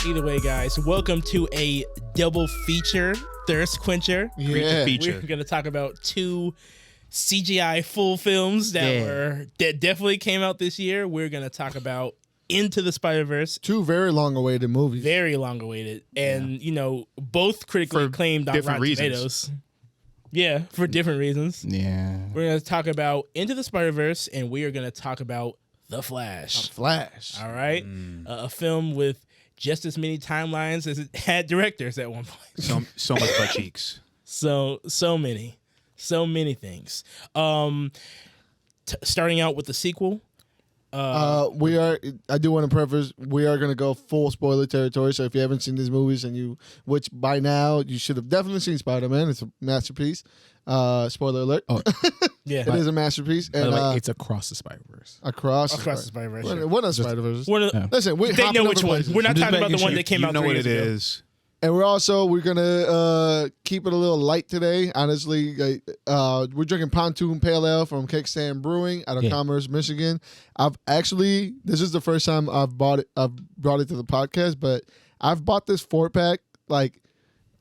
Either way, guys, welcome to a double feature, Thirst Quencher. Yeah. We're going to talk about two CGI full films that definitely came out this year. We're going to talk about Into the Spider-Verse. Two very long-awaited movies. Very long-awaited. And, you know, both critically acclaimed on Rotten Tomatoes. Yeah, for different reasons. Yeah. We're going to talk about Into the Spider-Verse, and we are going to talk about The Flash. The Flash. All right? A film with just as many timelines as it had directors at one point. So much butt cheeks. So many things. Starting out with the sequel. I do want to preface, we are going to go full spoiler territory. So if you haven't seen these movies which by now you should have definitely seen Spider-Man. It's a masterpiece. Spoiler alert. Oh, yeah. It is a masterpiece. And it's Across the Spider-Verse. Across the Spider-Verse. One of the Spider-Verse. Listen, they know which one. We're not talking about the one that came out 3 years ago. You know what it is. And we're gonna keep it a little light today. Honestly, we're drinking Pontoon Pale Ale from Kickstand Brewing out of Commerce, Michigan. This is the first time I've brought it to the podcast, but I've bought this 4-pack like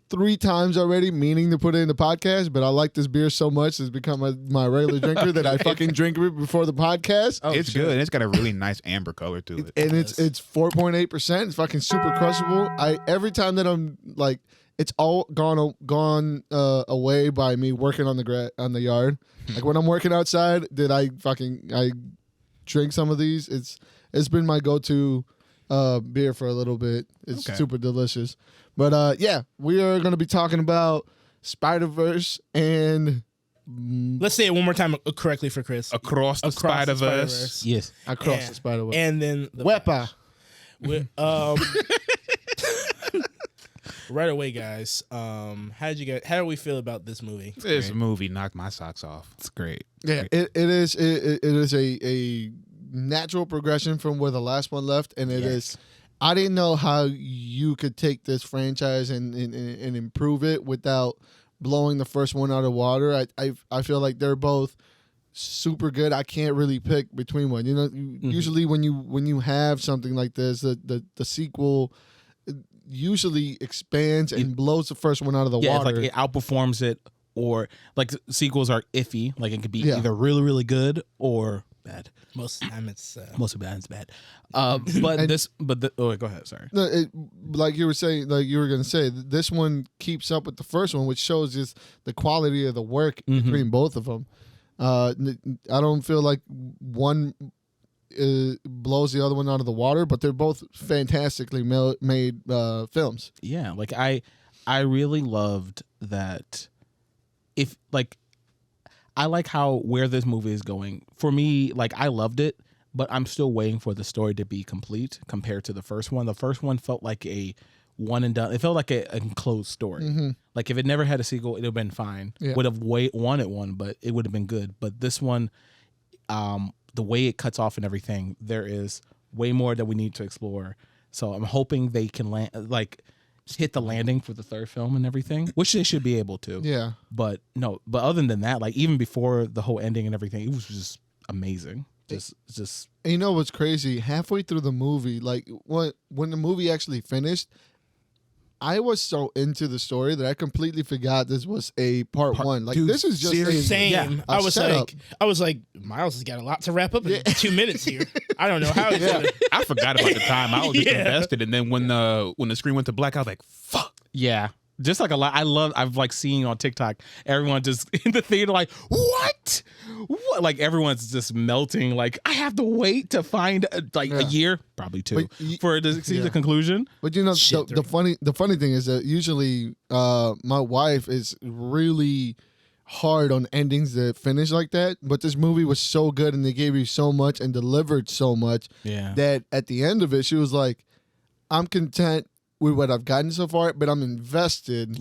3 times already, meaning to put it in the podcast. But I like this beer so much, it's become my regular drinker that I fucking drink it before the podcast. Oh, it's good. It's got a really nice amber color to it. And it's 4.8%. It's fucking super crushable. Every time that I'm like, it's all gone away by me working on the yard. Like when I'm working outside, I drink some of these. It's been my go-to beer for a little bit. It's super delicious. But we are going to be talking about Spider-Verse and... Let's say it one more time correctly for Chris. Across the Spider-Verse. Yes. Across the Spider-Verse. And then... Wepa. Right away, guys. How do we feel about this movie? This movie knocked my socks off. It's great. Yeah, it is a natural progression from where the last one left, and it is... I didn't know how you could take this franchise and improve it without blowing the first one out of water. I feel like they're both super good. I can't really pick between one. You know, usually when you have something like this, the sequel usually expands and blows the first one out of the water. Like it outperforms it, or like sequels are iffy. Like it could be either really, really good or bad. Most of the time it's bad. Go ahead. Sorry. No, like you were saying, like you were gonna say, this one keeps up with the first one, which shows just the quality of the work between both of them. I don't feel like one blows the other one out of the water, but they're both fantastically made films. Yeah, like I really loved that. I like where this movie is going. For me, like I loved it, but I'm still waiting for the story to be complete compared to the first one. The first one felt like a one and done. It felt like a enclosed story. Mm-hmm. Like if it never had a sequel, it would have been fine. Yeah. Would have wanted one, but it would have been good. But this one, the way it cuts off and everything, there is way more that we need to explore. So I'm hoping they can hit the landing for the third film and everything, which they should be able to. Yeah. But other than that, like even before the whole ending and everything, it was just amazing. Just. And you know what's crazy? Halfway through the movie, like when the movie actually finished, I was so into the story that I completely forgot this was a part one. Like this is just same. I was like, Miles has got a lot to wrap up in 2 minlike here. I don't know how. I forgot about the time. I was just invested, and then when the screen went to black, I was like, "Fuck." Yeah, just like a lot. I've like seen on TikTok everyone just in the theater like, "What? Like everyone's just melting. Like I have to wait to find a year, probably 2, for it to see the conclusion." But you know, the funny thing is that usually my wife is really hard on endings that finish like that. But this movie was so good, and they gave you so much and delivered so much that at the end of it, she was like, "I'm content with what I've gotten so far, but I'm invested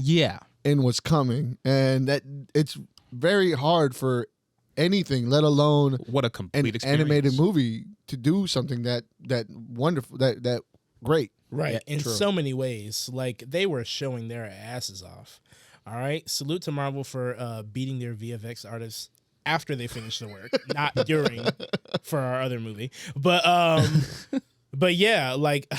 in what's coming." And that it's very hard for anything, let alone what a complete an animated movie, to do something that wonderful, that great. Right. Yeah, in true. so many ways. Like, they were showing their asses off. All right. Salute to Marvel for beating their VFX artists after they finished the work, not during for our other movie. But yeah, like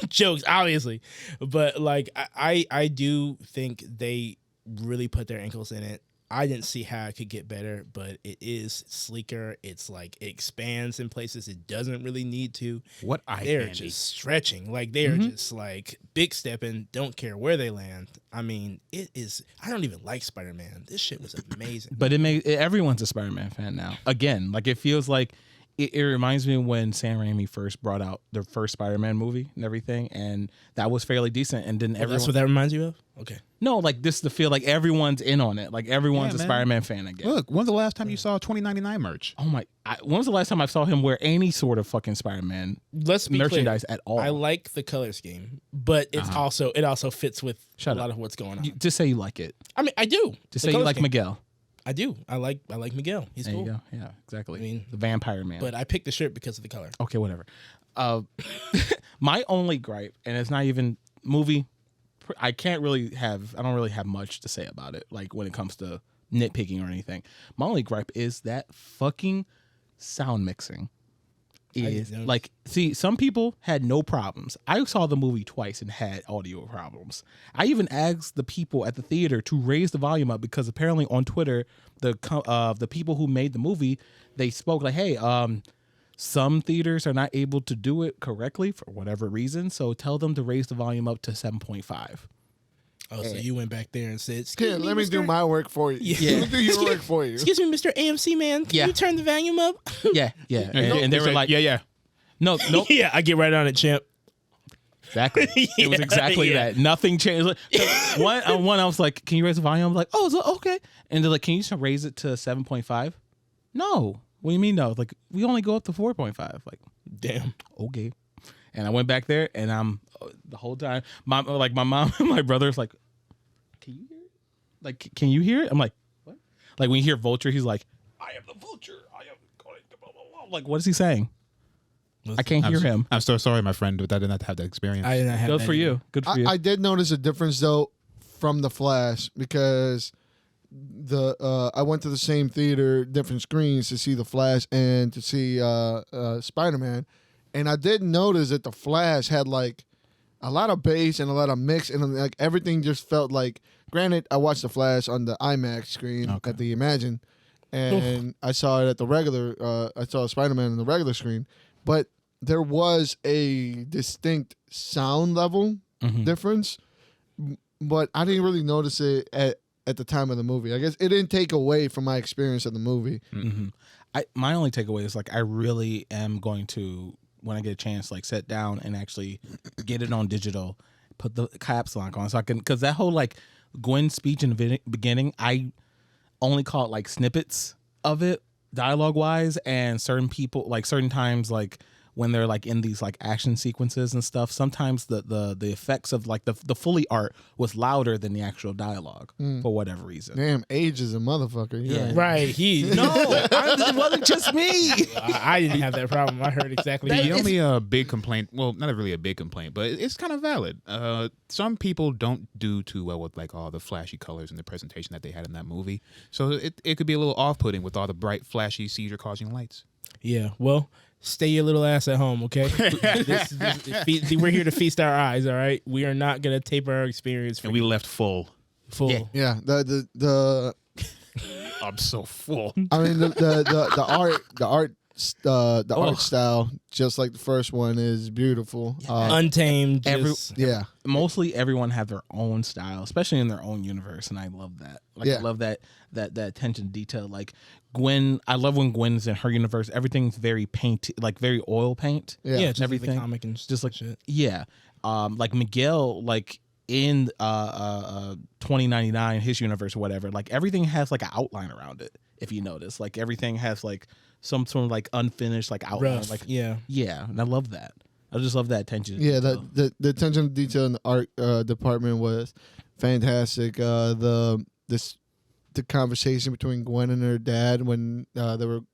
jokes, obviously. But like I do think they really put their ankles in it. I didn't see how it could get better, but it is sleeker. It's like it expands in places it doesn't really need to. What eye They're candy. just stretching. Like they are just like big stepping, don't care where they land. I mean, it is I don't even like Spider-Man. This shit was amazing. But everyone's a Spider-Man fan now. Again, like it feels like it reminds me when Sam Raimi first brought out the first Spider-Man movie and everything, and that was fairly decent. And then everyone, That's what that reminds you of? Okay. no, like this to feel like everyone's in on it. Like everyone's Yeah, a man. Spider-Man fan again. Look, when's the last time you saw 2099 merch? Oh my! When was the last time I saw him wear any sort of fucking Spider-Man Let's be merchandise clear. at all? I like the color scheme, but it's it also fits with Shut a up. lot of what's going on. Just say you like it. I mean, I do. Just The say you color like scheme. Miguel. I do. I like Miguel. He's There cool. you go. Yeah, exactly. I mean, the Vampire Man. But I picked the shirt because of the color. Okay, whatever. My only gripe, and it's not even movie. I don't really have much to say about it. Like when it comes to nitpicking or anything. My only gripe is that fucking sound mixing. Is notice. like, see, some people had no problems. I saw the movie twice and had audio problems. I even asked the people at the theater to raise the volume up because apparently on Twitter, the people who made the movie, they spoke like, hey, some theaters are not able to do it correctly for whatever reason, so tell them to raise the volume up to 7.5. Oh, so you went back there and said, Here, "Excuse me, let me do Mr. my work for you. Yeah. Let me do your work for you. Excuse me, Mr. AMC man, can Yeah. you turn the volume up?" Yeah. And they were like, yeah. no, Yeah, I get right on it, champ. exactly. It was exactly Yeah. that. Nothing changed. Like, one, I was like, can you raise the volume? I'm like, oh, is it okay. And they're like, can you just raise it to 7.5? No. What do you mean no? Like, we only go up to 4.5. Like, Damn. okay. And I went back there, and I'm the whole time, my mom and my brother's like, can you hear it? Like, can you hear it? I'm like, what? Like when you hear Vulture, he's like, I am the Vulture. I am going to blah, blah, blah. Like, what is he saying? I can't hear him. I'm so sorry, my friend, but I did not have that experience. I did not have Good that for either. you. Good for you. I did notice a difference though from the Flash because I went to the same theater, different screens to see the Flash and to see Spider-Man, and I did notice that the Flash had like a lot of bass and a lot of mix, and like everything just felt like. Granted, I watched the Flash on the IMAX screen at the Imagine, and I saw it at the regular. I saw Spider-Man on the regular screen, but there was a distinct sound level difference, but I didn't really notice it at the time of the movie. I guess it didn't take away from my experience of the movie. My only takeaway is like I really am going to, when I get a chance, like sit down and actually get it on digital, put the caps lock on so I can, because that whole like Gwen speech in the beginning, I only caught like snippets of it dialogue wise, and certain people like certain times like when they're like in these like action sequences and stuff, sometimes the effects of like the Foley art was louder than the actual dialogue for whatever reason. Damn, age is a motherfucker. Yeah. Right. It wasn't just me. I didn't have that problem. I heard exactly. The what only big complaint, well, not really a big complaint, but it's kind of valid. Some people don't do too well with like all the flashy colors and the presentation that they had in that movie. So it could be a little off-putting with all the bright, flashy, seizure-causing lights. Yeah. Well, stay your little ass at home, okay? We're here to feast our eyes, all right? We are not gonna taper our experience for And we left full. full. Yeah, the I'm so full. I mean the art style, just like the first one, is beautiful. Untamed. Every- just- Yeah, Mostly everyone have their own style, especially in their own universe, and I love that. Like Yeah. I love that attention to detail. Like Gwen, I love when Gwen's in her universe. Everything's very paint, like very oil paint. yeah. yeah, just everything. Like the comic and Just like shit. yeah, like Miguel, like in 2099, his universe or whatever. Like everything has like an outline around it. If you notice, like everything has like some sort of like unfinished like outline. Rough. Like Yeah. and I love that. I just love that attention. to Yeah, detail. the attention to detail in the art department was fantastic. The conversation between Gwen and her dad when the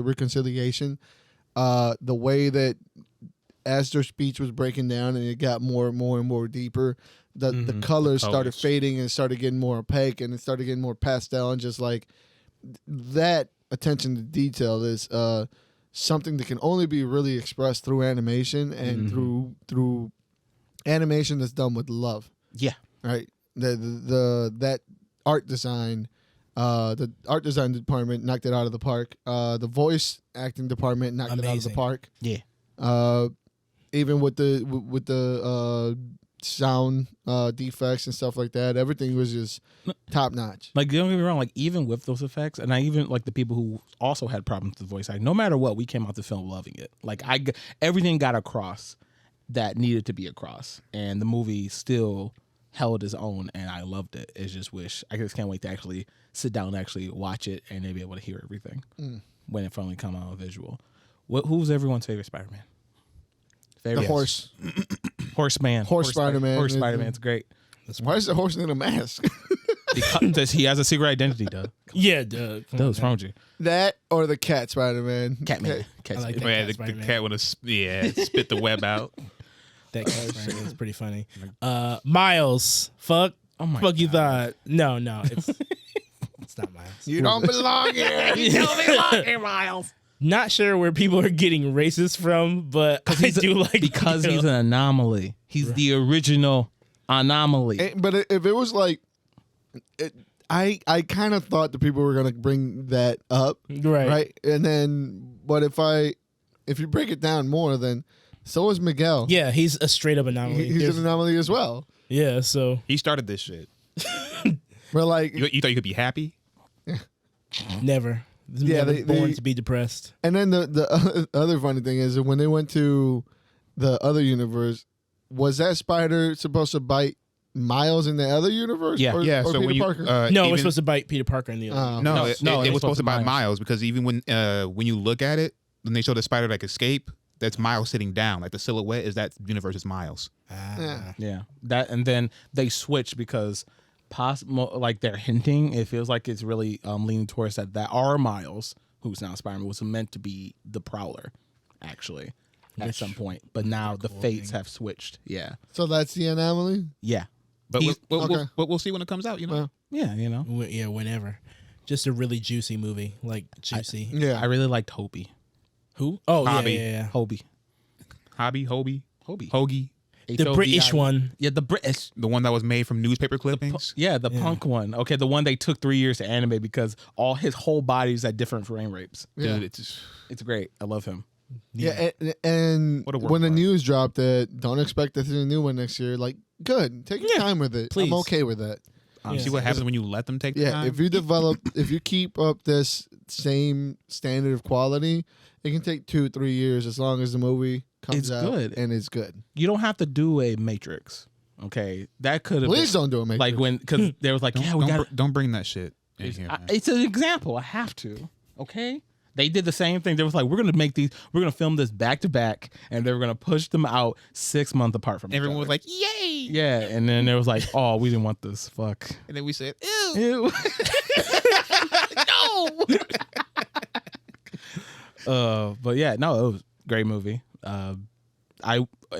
reconciliation, the way that as their speech was breaking down and it got more and more deeper, the colors started fading and it started getting more opaque and it started getting more pastel, and just like that attention to detail is something that can only be really expressed through animation and through animation that's done with love. Yeah. Right. That art design. The art design department knocked it out of the park. The voice acting department knocked it out of the park. Yeah. Even with the sound defects and stuff like that, everything was just top notch. Like, don't get me wrong, like even with those effects, and I even like the people who also had problems with the voice acting, no matter what, we came out the film loving it. Like everything got across that needed to be across, and the movie still held its own, and I loved it. I just can't wait to actually sit down and actually watch it and then be able to hear everything when it finally come out on visual. Who's everyone's favorite Spider-Man? The horse. Horseman. Horse Spider-Man. Horse Spider-Man's great. Why is the horse in a mask? Because he has a secret identity, Doug. Yeah, Doug. Doug, what's wrong with you? That or the cat Spider-Man. Catman. I like that. Man, the cat would have spit the web out. That cat Spider-Man is pretty funny. Miles. Fuck. Oh my fuck God. you thought. No, it's it's not Miles. You don't belong here. You don't belong here, Miles. Not sure where people are getting racist from, but I do like because he's an anomaly. He's the original anomaly. But if it was like, I kind of thought the people were gonna bring that up, right? And then, but if you break it down more, then so is Miguel. Yeah, he's a straight up anomaly. He's an anomaly as well. Yeah, so He started this shit. We're like, You thought you could be happy? never. Yeah, Never born to be depressed. and then the other funny thing is that when they went to the other universe, was that spider supposed to bite Miles in the other universe? Yeah. or, Yeah. or So Peter when you Parker? No, it even- was supposed to bite Peter Parker in the other. Oh. No, it it was supposed to bite Miles. Miles because even when you look at it, when they show the spider like escape, that's Miles sitting down. Like the silhouette is that universe's Miles. Yeah. Yeah, that, and then they switch because like they're hinting. It feels like it's really leaning towards that our Miles, who's now Spider-Man, was meant to be the Prowler, actually, at some point. But now the fates have switched. Yeah, So that's the anomaly. yeah, But He's- we'll see when it comes out. You know. Well, yeah. You know, Yeah, whenever. Just a really juicy movie, like juicy. yeah. I really liked Hobie. Who? Oh, Hobby. yeah. Hobie. Hobie, Hobie. Hoagie, The British one. Yeah, the British. the one that was made from newspaper clippings. The punk one. Okay, the one they took 3 years to animate because his whole body is at different frame rates. Yeah. Dude, it's It's great. I love him. Yeah, and What a work when the of art. news dropped that don't expect this is a new one next year, like, good. Take your time with it. please. I'm okay with that. Yeah. see what happens when you let them take the Yeah, time. if you keep up this same standard of quality, it can take 2-3 years as long as the movie comes It's out good. and it's good. You don't have to do a Matrix. Okay, that could have Please don't do it, Matrix. like when because there was like don't bring that shit in here. Man. it's an example. I have to. Okay, they did the same thing. They was like, we're gonna film this back to back, and they were gonna push them out 6 months apart from Everyone each was other. like, "Yay!" Yeah, and then there was like, oh, we didn't want this. Fuck. And then we said, "Ew." Ew. No. But yeah, no, it was a great movie.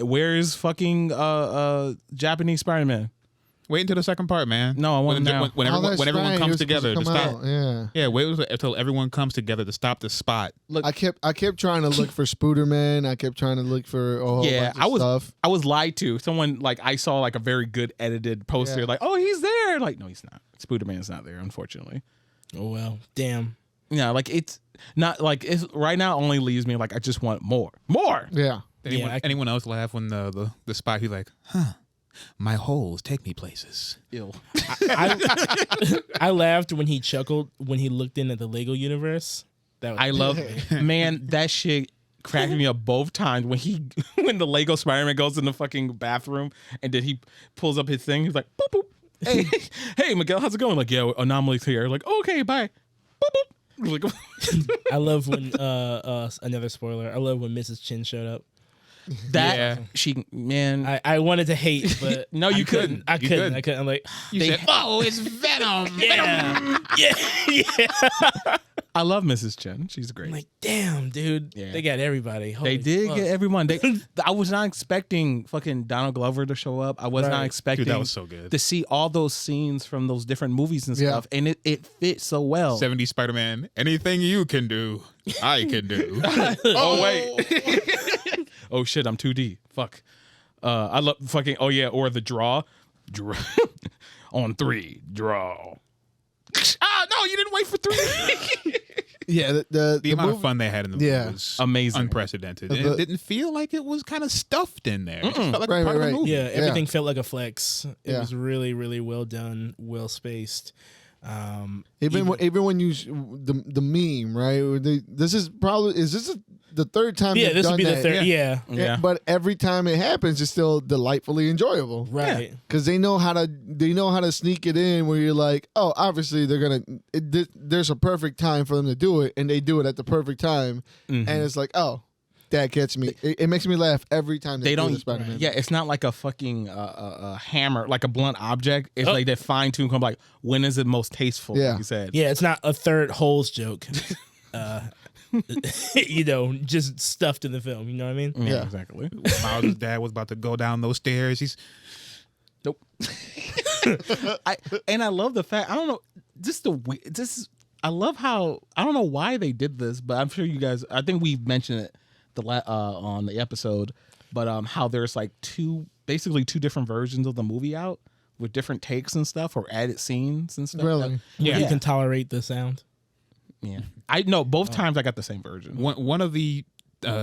Where is fucking Japanese Spider-Man? Wait until the second part, man. No, I want when, him now. when Oh, everyone, that's when everyone right. He comes was supposed together to come stop. out, Yeah. Yeah, wait until everyone comes together to stop the spot. Look, I kept trying to look for Spooderman. I kept trying to look for a whole bunch of stuff. I was lied to. Someone like I saw like a very good edited poster, Yeah. like, oh, he's there. Like, no, he's not. Spooderman's not there, unfortunately. Oh well, damn. Yeah, like it's not like it's right now only leaves me like I just want more. Yeah. Anyone else laugh when the spot? He's like, "Huh, my holes take me places." Ew. I laughed when he chuckled when he looked in at the Lego universe. That was I love, man, that shit cracked me up both times when the Lego Spider-Man goes in the fucking bathroom and then he pulls up his thing. He's like, boop boop. Hey, hey, Miguel, how's it going? Like, yeah, Anomaly's here. Like, okay, bye. Boop boop. Like, I love when another spoiler. I love when Mrs. Chin showed up. that Yeah. she, man, I wanted to hate, but No, you couldn't. I You couldn't. couldn't. I'm like, You said, "Oh, it's Venom." yeah, yeah. I love Mrs. Chen. She's great. I'm like, damn, dude. Yeah. They got everybody. Holy They did fuck. get everyone. I was not expecting fucking Donald Glover to show up. I was not Right. expecting Dude, that was so good. to see all those scenes from those different movies and Yeah. stuff, and it fit so well. 70s Spider-Man. Anything you can do, I can do. Oh wait. Oh shit, I'm 2D. Fuck. I love fucking. Oh yeah, or the draw. On 3, draw. Ah no, you didn't wait for 3. Yeah, The amount of fun they had in the movie Yeah. was Amazing. unprecedented. And The- it didn't feel like it was kind of stuffed in there. It just felt like Right, a part right, of the right. movie. Yeah, everything felt like a flex. It Yeah. was really, really well done, well spaced. Even when you the meme, right? This is the third time? Yeah, they've this would done be the that? third. Yeah. Yeah. But every time it happens, it's still delightfully enjoyable. Right. Because they know how to sneak it in where you're like, oh, obviously there's a perfect time for them to do it, and they do it at the perfect time, and it's like, oh, that gets me. It makes me laugh every time They do don't. the Spider-Man. Yeah, it's not like a fucking hammer, like a blunt object. It's like that fine tune. Come like, when is it most tasteful? Yeah. Like you said. Yeah, it's not a third holes joke. Just stuffed in the film. You know what I mean? Yeah, Yeah. exactly. Miles' dad was about to go down those stairs. He's Nope. I love the fact. I don't know. I love how I don't know why they did this, but I'm sure you guys. I think we mentioned it on the episode, but how there's like basically two different versions of the movie out with different takes and stuff or added scenes and stuff. Really? Yeah. You Yeah. can tolerate the sound. Yeah. I know both times I got the same version. one of the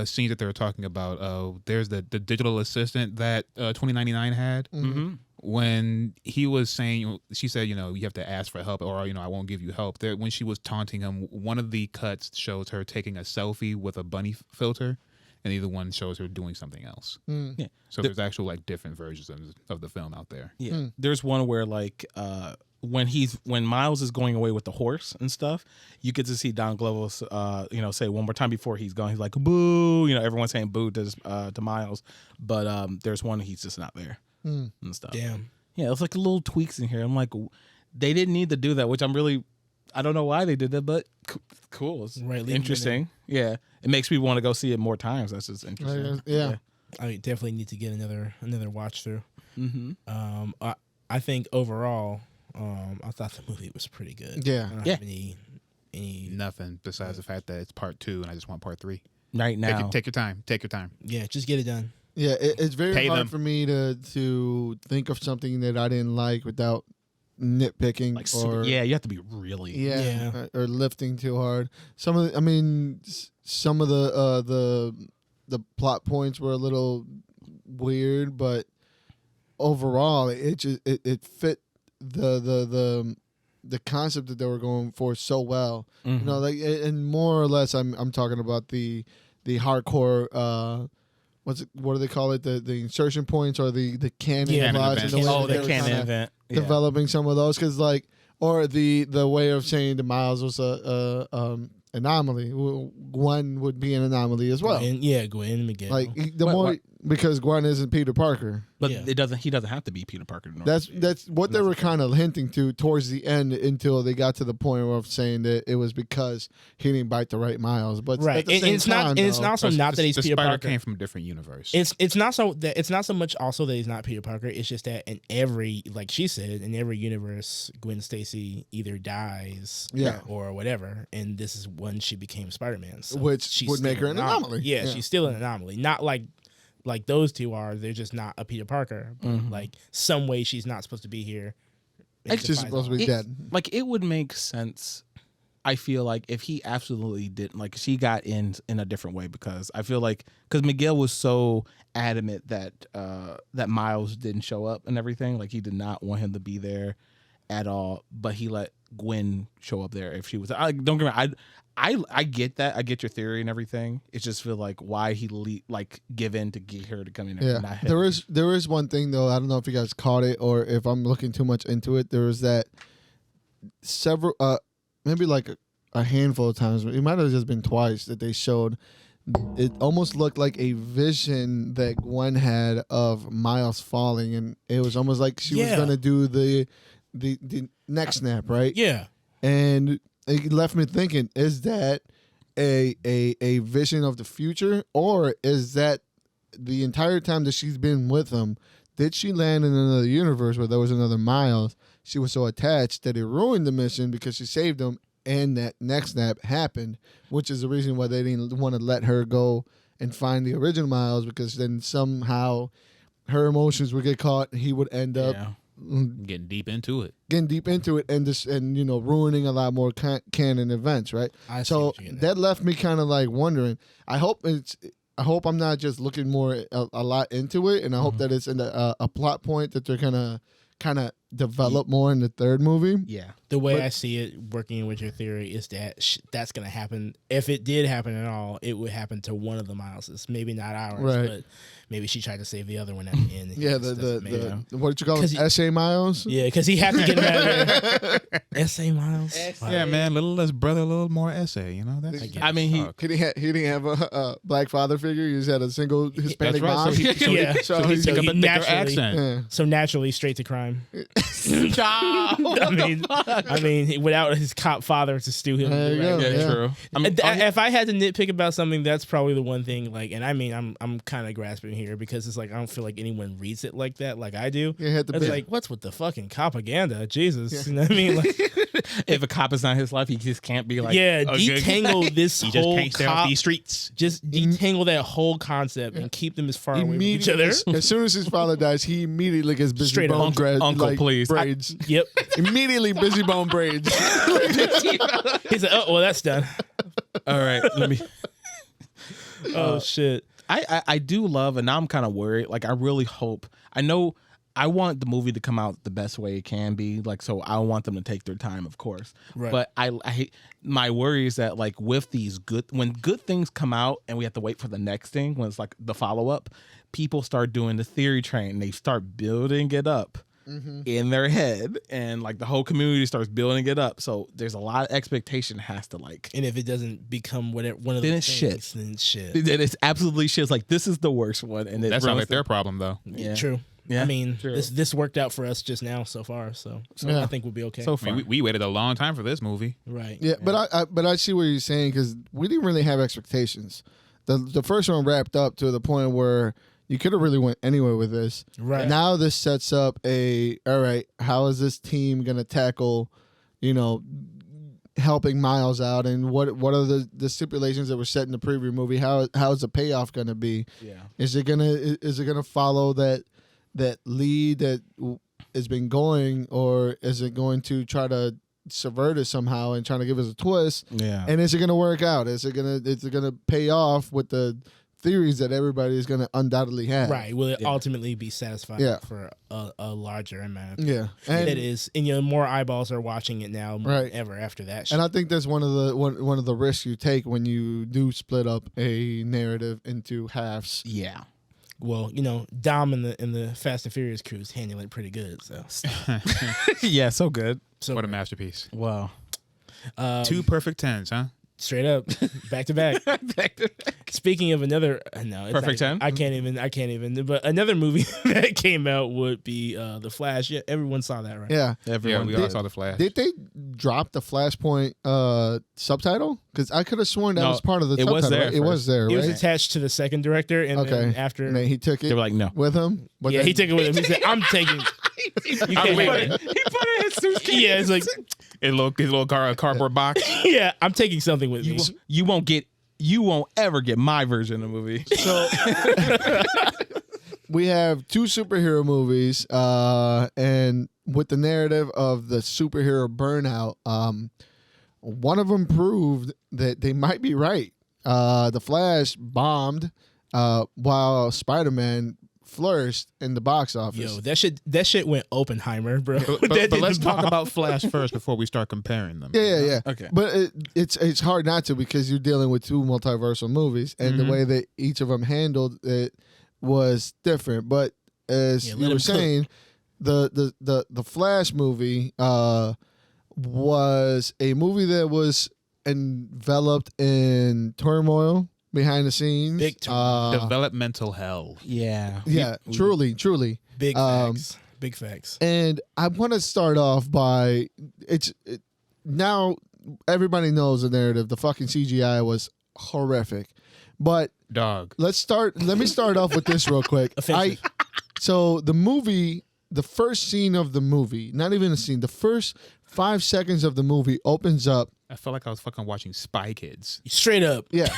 scenes that they were talking about. There's the digital assistant that 2099 had. Mm-hmm. When he was saying, she said, you have to ask for help, or I won't give you help. There, when she was taunting him, one of the cuts shows her taking a selfie with a bunny filter, and the other one shows her doing something else. Yeah. So there's actual like different versions of the film out there. Yeah. There's one where like when Miles is going away with the horse and stuff, you get to see Don Glover say one more time before he's gone. He's like, boo, everyone's saying boo to Miles, but there's one he's just not there and stuff. Damn. Yeah, it's like little tweaks in here. I'm like, they didn't need to do that, which I don't know why they did that, but cool. It's Right, leave 'em in interesting. Yeah, it makes me want to go see it more times. That's just interesting. Yeah. I definitely need to get another watch through. Mm-hmm. I think overall, I thought the movie was pretty good. Yeah. I don't Yeah. have any Nothing besides the fact that it's part 2, and I just want part 3. Right now, Take your time. Take your time. yeah, just get it done. Yeah, it's very Pay hard them. for me to think of something that I didn't like without nitpicking like or you have to be really. Yeah. or lifting too hard. Some of the plot points were a little weird, but overall it fit the concept that they were going for so well. Mhm. And more or less I'm talking about the hardcore what do they call it, the insertion points or the canon Yeah, plots and the way Oh, that they the were canon kinda event. Yeah. developing some of those, because or the way of saying the Miles was a anomaly. Gwen would be an anomaly as well. Gwen, Miguel. Like What- because Gwen isn't Peter Parker. But Yeah. he doesn't have to be Peter Parker. in order That's to be- that's what they were kind of hinting to towards the end, until they got to the point of saying that it was because he didn't bite the right Miles. But right, at the and same it's not. time, And it's though, also not that he's the Peter spider Parker. came from a different universe. It's not so much also that he's not Peter Parker. It's just that in every, like she said, in every universe, Gwen Stacy either dies, Yeah. or whatever, and this is when she became Spider-Man, so Which she's would make still her an anomaly. Yeah, Yeah. she's still an anomaly. Not like those two are. They're just not a Peter Parker. But like some way she's not supposed to be here. It she's defies supposed to be all. dead. Like it would make sense. I feel like if he absolutely didn't, like she got in a different way, because I feel like Miguel was so adamant that that Miles didn't show up and everything, like he did not want him to be there at all, but he let Gwen show up there if she was. Don't get me. I get that. I get your theory and everything. It just feel like why he give in to get her to come in. Yeah, And not there is one thing though. I don't know if you guys caught it or if I'm looking too much into it. There was that several, maybe like a handful of times. It might have just been twice that they showed. It almost looked like a vision that Gwen had of Miles falling, and it was almost like she was Yeah. gonna do the neck snap, right? Yeah. And it left me thinking: is that a vision of the future, or is that the entire time that she's been with him? Did she land in another universe where there was another Miles? She was so attached that it ruined the mission because she saved him, and that next snap happened, which is the reason why they didn't want to let her go and find the original Miles, because then somehow her emotions would get caught and he would end up Getting deep into it. and ruining a lot more canon events, right? So that left me kind of like wondering. I hope I'm not just looking a lot into it, and I hope that it's in a plot point that they're gonna kind of develop more in the third movie. Yeah. The way I see it, working with your theory, is that that's going to happen. If it did happen at all, it would happen to one of the Mileses. Maybe not ours, Right. but maybe she tried to save the other one at the end. Yeah, the what did you call it? S.A. Miles? Yeah, because he had to get him out of there. S.A. Miles. Yeah, man, little less brother, a little more essay. You know, that's. I mean, He didn't have a black father figure. He just had a single Hispanic right. mom. So he he picked up a thicker naturally- accent. Yeah. So naturally, straight to crime. I mean, without his cop father to stew him. There you go. yeah, Yeah. true. I mean, If I had to nitpick about something, that's probably the one thing. Like, and I mean, I'm kind of grasping here because it's like I don't feel like anyone reads it like that, like I do. You had to It's be like, what's with the fucking propaganda? Jesus, you know what I mean? Like, if a cop is not his life, he just can't be like, yeah, a good- detangle this He just whole can't stay off cop. these streets. Just detangle that whole concept and keep them as far away from each other. As soon as his father dies, he immediately gets busy Straight up. bone Uncle, please. braids. Yep. Immediately busy bone braids. He's like, oh well, that's done. All right, let me. Oh shit. I do love, and now I'm kind of worried. Like, I really hope. I know I want the movie to come out the best way it can be. Like, so I want them to take their time, of course. Right. But I hate, my worry is that, like, with these when good things come out and we have to wait for the next thing, when it's like the follow up, people start doing the theory train. They start building it up in their head, and like the whole community starts building it up. So there's a lot of expectation has to like. And if it doesn't become whatever one of Then the it's things, shit. then it's shit. It's absolutely shit. It's like, this is the worst one, and it That's not ruins like their problem, though. Yeah. True. Yeah, I mean, true. this worked out for us just now so far, so Yeah. I think we'll be okay. So I far. mean, we waited a long time for this movie. Right. Yeah, but I see what you're saying, because we didn't really have expectations. The first one wrapped up to the point where you could have really went anywhere with this. Right. Now this sets up all right, how is this team gonna tackle, helping Miles out, and what are the stipulations that were set in the preview movie? How is the payoff gonna be? Yeah. Is it gonna follow that lead that has been going, or is it going to try to subvert it somehow and trying to give us a twist? Yeah. And is it gonna work out? Is it gonna pay off with the theories that everybody is gonna undoubtedly have? Right. Will it ultimately be satisfying Yeah. for a larger amount? Yeah. It is, and more eyeballs are watching it now more Right. than ever after that. And I think that's one of the risks you take when you do split up a narrative into halves. Yeah. well, Dom and the Fast and Furious crew is handling it pretty good. So, Yeah, so good. What a masterpiece. Wow. 2 perfect 10s, huh? straight up, back to back. Speaking of another, no, it's Perfect not- 10? I can't even. But another movie that came out would be The Flash. Yeah, everyone saw that, right? Yeah. Everyone Yeah, we all did. saw the Flash. Did they drop the Flashpoint subtitle? Because I could have sworn that No, was part of the it subtitle. was there right? It was first. there, It was right? attached to the second director, and then Okay. after, And then he took it They were like, no. with him. But yeah, then- he took it with him. He said, "I'm taking." You can't have it. He put it in his suitcase. Yeah, it's like, His little cardboard box. yeah, I'm taking something with me. You won't ever get my version of the movie. So we have 2 superhero movies, and with the narrative of the superhero burnout, one of them proved that they might be right. The Flash bombed, while Spider-Man flourished in the box office. Yo, that shit went Oppenheimer, bro. But That didn't let's talk bomb. about Flash first before we start comparing them. Yeah. Okay. But it's hard not to, because you're dealing with 2 multiversal movies, and the way that each of them handled it was different. But as Yeah, you let were him cook. saying, the Flash movie was a movie that was enveloped in turmoil behind the scenes. Big turmoil. Developmental hell. Yeah. Yeah, truly. Big facts. Big facts. And I want to start off by now everybody knows the narrative. The fucking CGI was horrific. But Dog. let me start off with this real quick. So the movie, the first scene of the movie, not even a scene, the first 5 seconds of the movie opens up. I felt like I was fucking watching Spy Kids. Straight up. Yeah.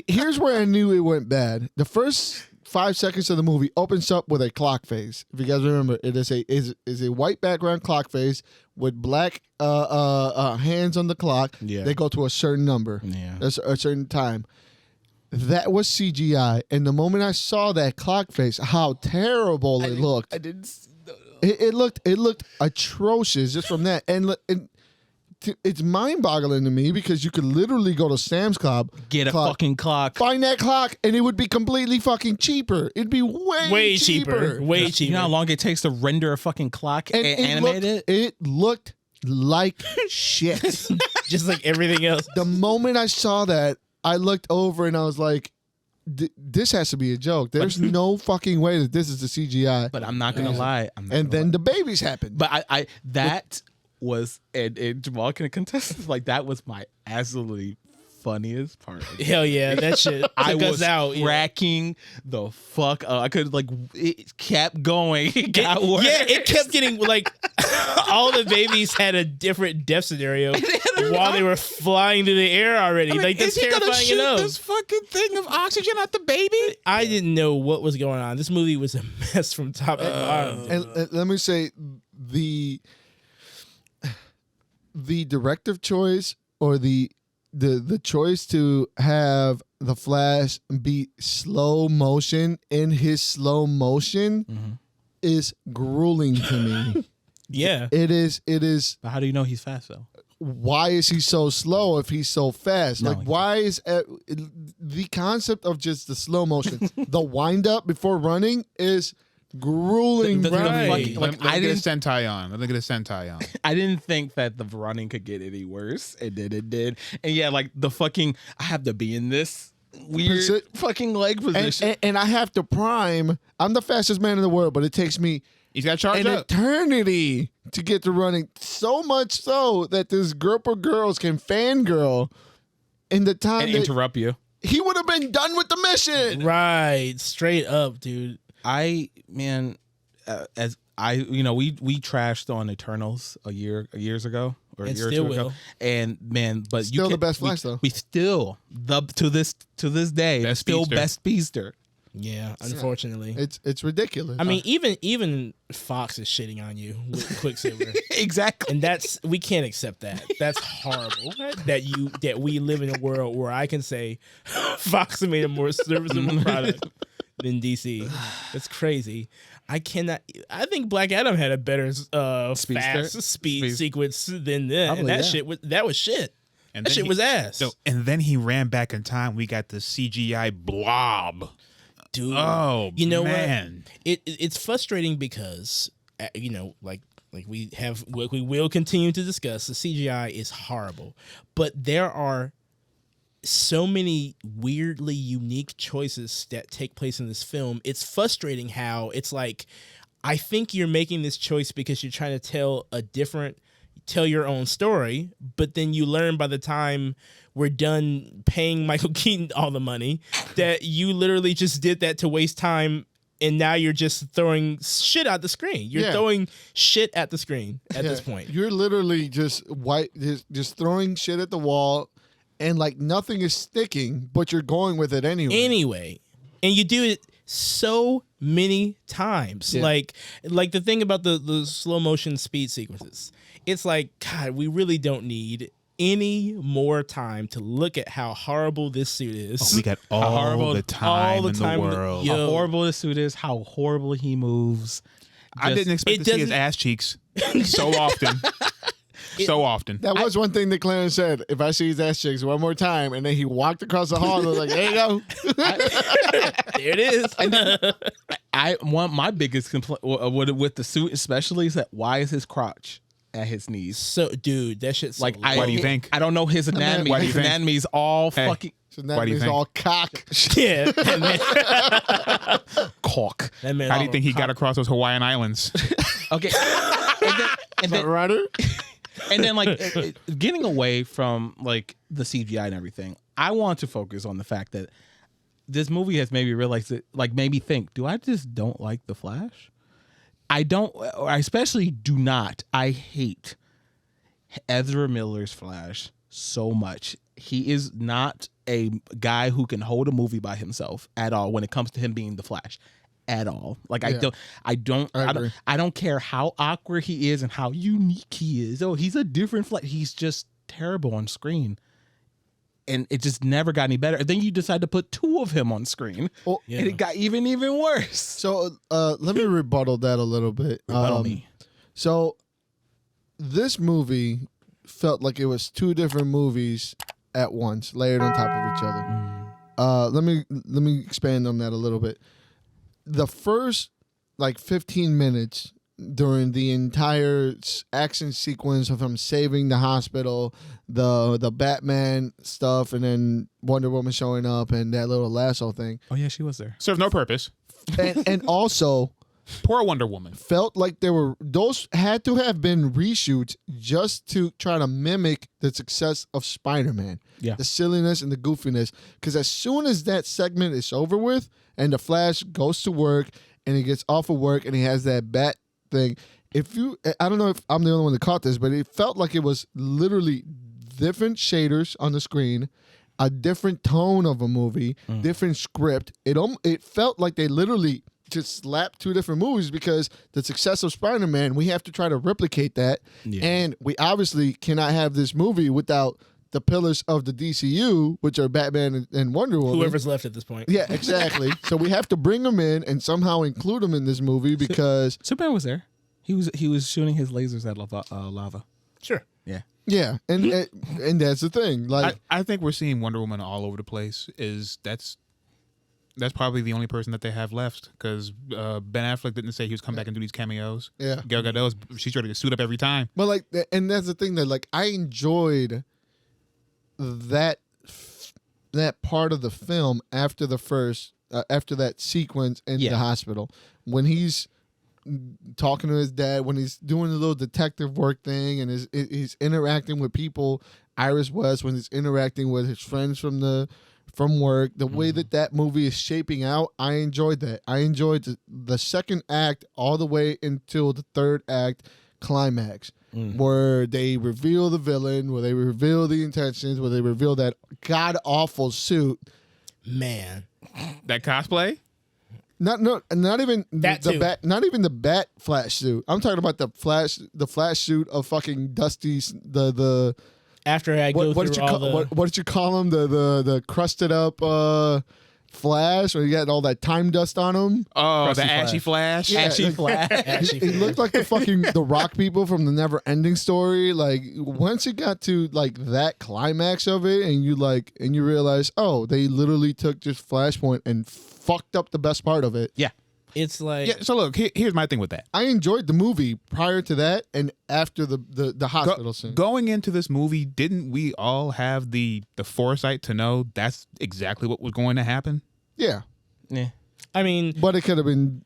Here's where I knew it went bad. The first 5 seconds of the movie opens up with a clock face. If you guys remember, it is a white background clock face with black hands on the clock. Yeah. They go to a certain number. Yeah. A certain time. That was CGI, and the moment I saw that clock face, how terrible it looked. I didn't. It looked atrocious just from that, and it's mind-boggling to me because you could literally go to Sam's Club, Get a fucking clock. find that clock, and it would be completely fucking cheaper. It'd be way cheaper. Way cheaper. You know how long it takes to render a fucking clock and animate it? It looked like shit. Just like everything else. The moment I saw that, I looked over and I was like, this has to be a joke. There's no fucking way that this is the CGI. But I'm not gonna lie. And then the babies happened. But I that was and Jamal can contest. Like that was my absolutely funniest part. Hell yeah, that shit took I us was out. cracking the fuck up. I could it kept going. It got worse. Yeah, it kept getting like all the babies had a different death scenario while they were flying through the air already. Like that's is he gonna terrifying shoot enough. this fucking thing of oxygen at the baby? I didn't know what was going on. This movie was a mess from top to bottom. And let me say the directive choice or the choice to have the Flash be slow motion in his slow motion is grueling to me. Yeah. It is. But how do you know he's fast though? Why is he so slow if he's so fast? No, Like, why is the concept of just the slow motion, the wind up before running is grueling. Right. Let me get a Sentai on. Let me get a Sentai on. I didn't think that the running could get any worse. It did. And yeah, like the fucking I have to be in this weird fucking leg position. And I have to prime. I'm the fastest man in the world, but it takes me He's got charged an up. eternity to get to running. So much so that this group of girls can fangirl in the time and that interrupt you. he would have been done with the mission. Right. Straight up, dude. We trashed on Eternals years ago or And a year or still two ago, will. and man, but Still you the best Flash, though. We still to this day Best still speedster. best speedster. Yeah, unfortunately. It's ridiculous. I mean, even Fox is shitting on you with Quicksilver. Exactly. And we can't accept that. That's horrible. that we live in a world where I can say Fox made a more serviceable product than DC. That's crazy. I think Black Adam had a better fast speed sequence than that. Probably, And that yeah. that was shit. And That then shit was ass. So, and then he ran back in time. We got the CGI blob. Dude. Oh, you know man. what? It's frustrating because like we will continue to discuss, the CGI is horrible. But there are so many weirdly unique choices that take place in this film. It's frustrating how it's like, I think you're making this choice because you're trying to tell your own story, but then you learn by the time we're done paying Michael Keaton all the money that you literally just did that to waste time, and now you're just throwing shit at the screen. You're throwing shit at the screen at this point. You're literally just throwing shit at the wall, and like nothing is sticking, but you're going with it anyway. And you do it so many times. Yeah. Like the thing about the slow motion speed sequences. It's like, God, we really don't need any more time to look at how horrible this suit is. Oh, we got all the time in the world. How horrible this suit is, how horrible he moves. I didn't expect to see his ass cheeks so often. So often. That was one thing that Clarence said. If I see his ass cheeks one more time, and then he walked across the hall and was like, "There you go." There it is. My biggest complaint with the suit, especially, is that why is his crotch at his knees? So, dude, that shit's Like, Why do you think? I don't know his anatomy. Why do you His think? anatomy's all fucking So Why that do you means think? all cock. yeah. That man, caulk. that man How do you think he got across those Hawaiian Islands? Okay, and then Rudder. And then like getting away from like the CGI and everything, I want to focus on the fact that this movie has made me realize that, like, made me think, do I just don't like the Flash? I don't. I especially do not. I hate Ezra Miller's Flash so much. He is not a guy who can hold a movie by himself at all when it comes to him being the Flash. At all. Like I don't care how awkward he is and how unique he is. Oh, he's a different Flash. He's just terrible on screen. And it just never got any better. And then you decide to put two of him on screen. Well, and it got even worse. So let me rebuttal that a little bit. Rebuttal me. So this movie felt like it was two different movies at once, layered on top of each other. Let me expand on that a little bit. The first like 15 minutes during the entire action sequence of him saving the hospital, the Batman stuff, and then Wonder Woman showing up and that little lasso thing. Oh yeah, she was there. Serves no purpose. And also Poor Wonder Woman. Felt like those had to have been reshoots just to try to mimic the success of Spider-Man. Yeah. The silliness and the goofiness. Because as soon as that segment is over with and the Flash goes to work and he gets off of work and he has that bat thing, I don't know if I'm the only one that caught this, but it felt like it was literally different shaders on the screen, a different tone of a movie, different script. It felt like they literally just slapped two different movies because the success of Spider-Man, we have to try to replicate that. Yeah. And we obviously cannot have this movie without the pillars of the DCU, which are Batman and Wonder Woman. Whoever's left at this point. Yeah, exactly. So we have to bring them in and somehow include them in this movie because Superman was there. He was shooting his lasers at lava. Sure. Yeah. Yeah, and that's the thing. Like I think we're seeing Wonder Woman all over the place. That's probably the only person that they have left because Ben Affleck didn't say he was come back and do these cameos. Yeah, Gal Gadot, she's ready to suit up every time. But like, and that's the thing that like I enjoyed that part of the film after the first after that sequence in the hospital when he's talking to his dad, when he's doing the little detective work thing, and he's interacting with people, Iris West, when he's interacting with his friends from work, the way that movie is shaping out, I enjoyed that. I enjoyed the second act all the way until the third act climax, where they reveal the villain, where they reveal the intentions, where they reveal that god awful suit. Man, that cosplay. Not even that the bat, not even the Bat Flash suit. I'm talking about the Flash suit of fucking Dusty's the. After I go what through all what did you call him? The crusted up Flash, where you got all that time dust on him. Oh, Crusty the Ashy Flash. Yeah, Ashy Flash. He looked like the rock people from the Never Ending Story. Like once you got to like that climax of it, and you realize, oh, they literally took just Flashpoint and fucked up the best part of it. Yeah. It's like So look, here's my thing with that. I enjoyed the movie prior to that and after the hospital scene. Going into this movie, didn't we all have the foresight to know that's exactly what was going to happen? Yeah. Yeah. I mean, But it could have been.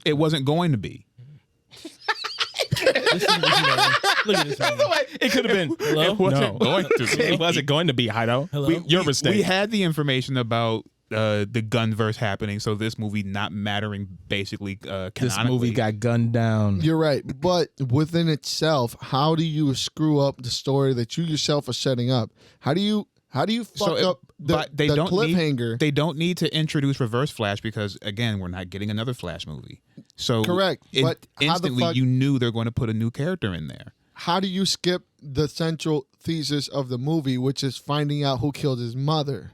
It wasn't going to be. look at this man. It could have been. Hello? It wasn't going to be. It wasn't going to be, Hido. Hello? Your mistake. We had the information about the gunverse happening, so this movie not mattering basically canonically. This movie got gunned down. You're right. But within itself, how do you screw up the story that you yourself are setting up? How do you fuck up the cliffhanger? They don't need to introduce Reverse Flash because, again, we're not getting another Flash movie. So correct. But instantly you knew they're going to put a new character in there. How do you skip the central thesis of the movie, which is finding out who killed his mother?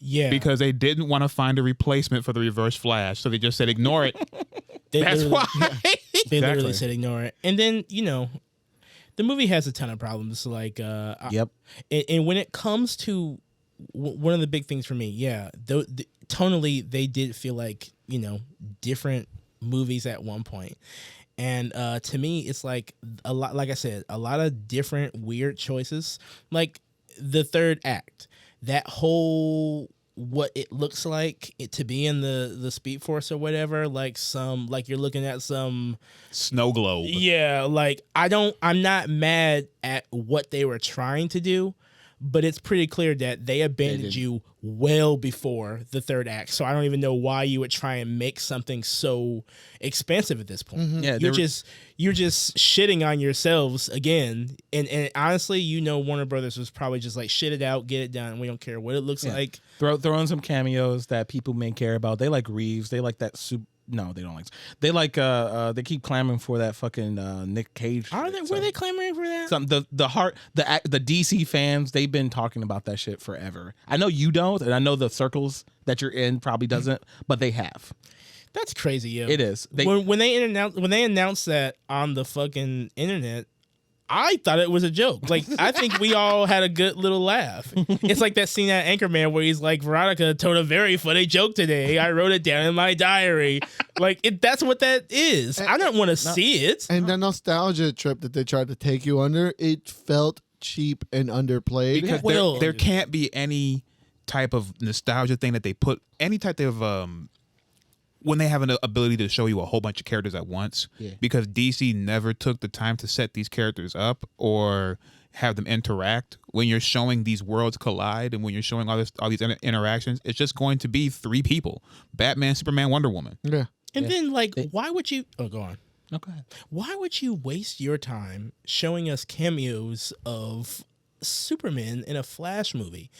Yeah, Because they didn't want to find a replacement for the Reverse Flash, so they just said ignore it. That's why. They literally said ignore it. And then, the movie has a ton of problems. Like, Yep. And when it comes to one of the big things for me, tonally, they did feel like, different movies at one point. And to me, it's like a lot, like I said, a lot of different weird choices. Like the third act, that whole what it looks like to be in the Speed Force or whatever, like you're looking at some Snow globe. Yeah, like I'm not mad at what they were trying to do, but it's pretty clear that they abandoned you well before the third act. So I don't even know why you would try and make something so expansive at this point. Yeah, you're just shitting on yourselves again. And honestly, Warner Brothers was probably just like, shit it out, get it done. We don't care what it looks like. Throw in some cameos that people may care about. They like Reeves. They like that soup. No, they don't like. They like. They keep clamoring for that fucking Nick Cage. Are they? Were they clamoring for that? The DC fans. They've been talking about that shit forever. I know you don't, and I know the circles that you're in probably doesn't, but they have. That's crazy, yo. It is. When they announced that on the fucking internet, I thought it was a joke. Like, I think we all had a good little laugh. It's like that scene at Anchorman where he's like, Veronica told a very funny joke today. I wrote it down in my diary. Like, that's what that is. I don't want to see it. And the nostalgia trip that they tried to take you under, it felt cheap and underplayed. Because there can't be any type of nostalgia thing that they put, any type of when they have an ability to show you a whole bunch of characters at once, because DC never took the time to set these characters up or have them interact. When you're showing these worlds collide and when you're showing all these interactions, it's just going to be three people: Batman, Superman, Wonder Woman. Yeah. And then, like, why would you... Oh, go on. No, go ahead. Why would you waste your time showing us cameos of Superman in a Flash movie?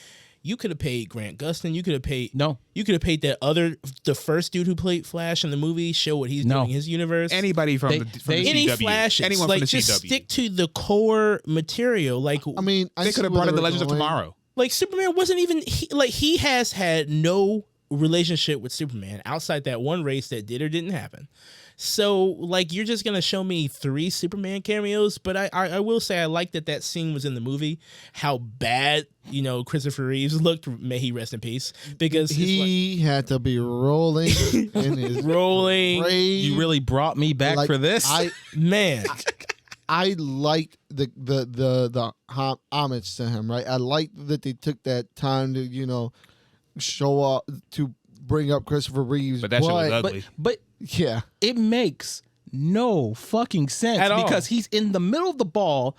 You could have paid Grant Gustin. You could have paid You could have paid the first dude who played Flash in the movie. Show what he's doing in his universe. Anybody from the any CW. Flashes. Anyone like, from the just CW. stick to the core material. Like, I mean, They could have brought in the Legends of Tomorrow. Like, Superman wasn't even he has had no relationship with Superman outside that one race that did or didn't happen. So, like, you're just gonna show me 3 Superman cameos, but I will say I like that scene was in the movie. How bad Christopher Reeves looked. May he rest in peace. Because he had to be rolling in his rolling. grave. You really brought me back for this. I liked the homage to him. Right, I liked that they took that time to show up to bring up Christopher Reeves. But that shit was ugly. But yeah, it makes no fucking sense at all. Because he's in the middle of the ball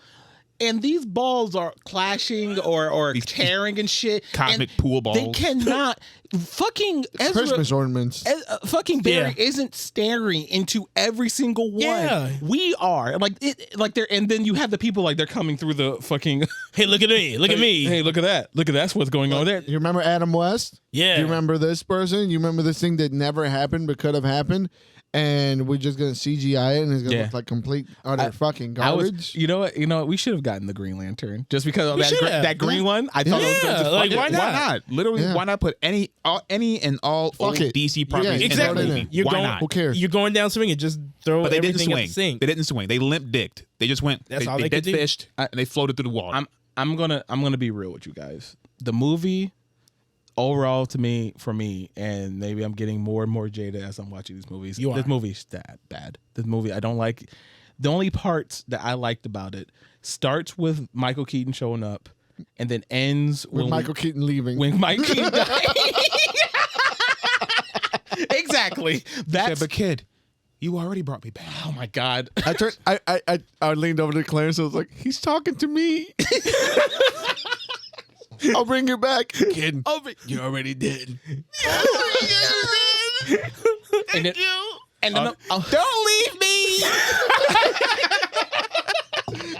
and these balls are clashing or tearing and shit. Cosmic and pool balls. They cannot fucking Christmas ornaments. Fucking Barry isn't staring into every single one. Yeah. We are like they're, and then you have the people like they're coming through the fucking. Hey, look at me! Look at me! Hey, look at that! Look at that's what's going on there. You remember Adam West? Yeah. Do you remember this person? You remember this thing that never happened but could have happened? And we're just gonna CGI it, and it's gonna look like complete utter fucking garbage. You know what? We should have gotten the Green Lantern just because of that green one. I thought it was gonna just like, why Why not? Literally, why not put any and all old it. DC properties in exactly. that movie? You're Why going, not? Who cares? You're going down swinging. Just throw But they didn't everything at swing. the sink. They didn't swing. They limp-dicked. They just went. That's all they they could dead do. fished and they floated through the water. I'm gonna be real with you guys. The movie overall for me, and maybe I'm getting more and more jaded as I'm watching these movies. This movie's that bad. This movie I don't like. The only parts that I liked about it starts with Michael Keaton showing up, and then ends with Michael Keaton leaving. When Michael Keaton died. Exactly. That's but kid. You already brought me back. Oh my God! I leaned over to Clarence. I was like, "He's talking to me." I'll bring you back, kid. You already did. Thank you. And then Don't leave me.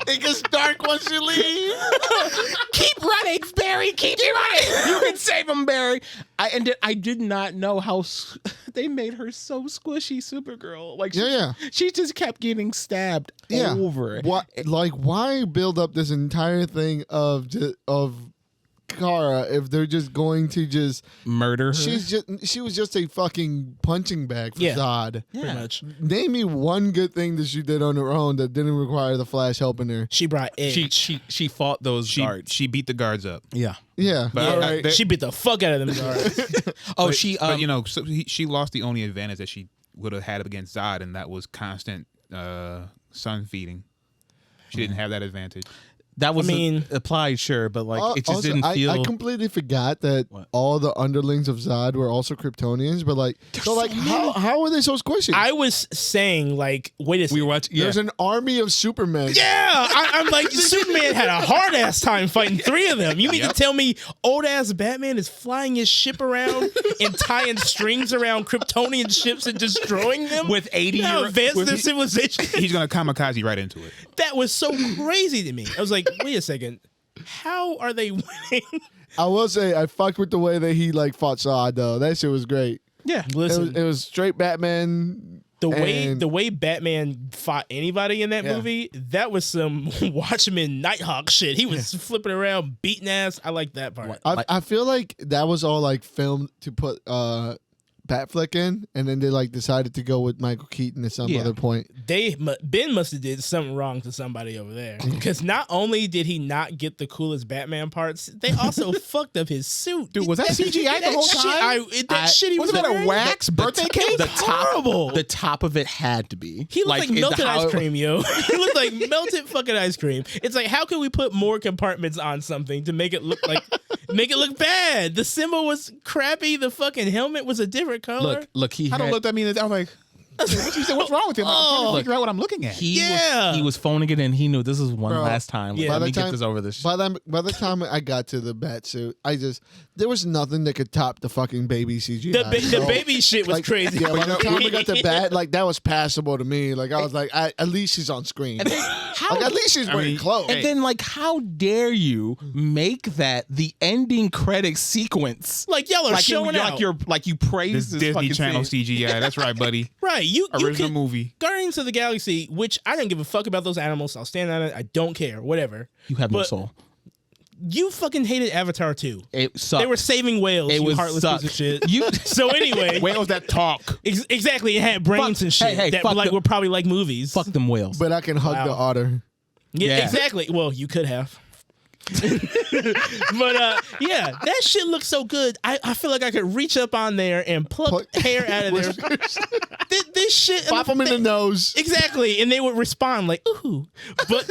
It gets dark once you leave. Keep running, Barry. Keep running. You can save him, Barry. I did not know how they made her so squishy, Supergirl. Like she just kept getting stabbed over. What? Like, why build up this entire thing of Kara if they're just going to just murder her? She was just a fucking punching bag for Zod. Pretty much. Name me one good thing that she did on her own that didn't require the Flash helping her. She brought edge. She fought those guards. She beat the guards up. Yeah. But she beat the fuck out of them guards. She lost the only advantage that she would have had against Zod, and that was constant sun feeding. She didn't have that advantage. That was I mean- applied, sure, but like it just Also, didn't feel. I completely forgot that What? all the underlings of Zod were also Kryptonians, but like, so like, how are they so squishy? I was saying, like, wait a second. we were watching. Yeah. There's an army of Supermen. Yeah, I'm like, Superman had a hard ass time fighting 3 of them. You mean to tell me old ass Batman is flying his ship around and tying strings around Kryptonian ships and destroying them With 80 How year- advanced with- their civilization? He's gonna kamikaze right into it. That was so crazy to me. I was like, wait a second, how are they winning? I will say I fucked with the way that he like fought Zod though. That shit was great. Yeah. Listen, It was straight Batman. and- the way Batman fought anybody in that Yeah. movie, that was some Watchmen Nighthawk shit. He was flipping around, beating ass. I like that part. I feel like that was all like filmed to put Batfleck in, and then they like decided to go with Michael Keaton at some Yeah. other point. Ben must have did something wrong to somebody over there, because not only did he not get the coolest Batman parts, they also fucked up his suit. Dude, was that CGI the whole time? That shit he was Was that a wearing? wax birthday cake? The top, horrible. The top of it had to be. He looked like in the melted how ice it- cream, yo. He looked like melted fucking ice cream. It's like, how can we put more compartments on something to make it look like, make it look bad? The symbol was crappy. The fucking helmet was a different color. Look, he I don't had, look at me. I was like, what's wrong with him? I'm trying to figure out what I'm looking at. Yeah. he was phoning it in. He knew this is one Bro, last time. yeah. Let By me the get this over this. By the time I got to the bat suit, there was nothing that could top the fucking baby CGI. The baby shit was like, crazy. Yeah, by the time I got to bat, like that was passable to me. Like I was like, at least she's on screen. How Like, at least she's wearing clothes. And then, like, how dare you make that the ending credits sequence? Like, y'all are Like, showing out. you praise This this Disney fucking Channel scene. CGI. That's right, buddy. Right, you Original could, movie. Guardians of the Galaxy, which I didn't give a fuck about those animals. I'll stand on it. I don't care. Whatever. You have no But soul. You fucking hated Avatar 2. It sucked. They were saving whales. It You was heartless suck. piece of shit. You So anyway, Whales that talk. exactly. It had brains Fuck- and shit hey, that fuck were the- were probably like movies. fuck them whales. But I can hug the otter. Yeah, Yeah. exactly. Well, you could have. But yeah, that shit looks so good. I feel like I could reach up on there and pluck hair out of there. This shit. Pop them in the nose. Exactly, and they would respond like "ooh," but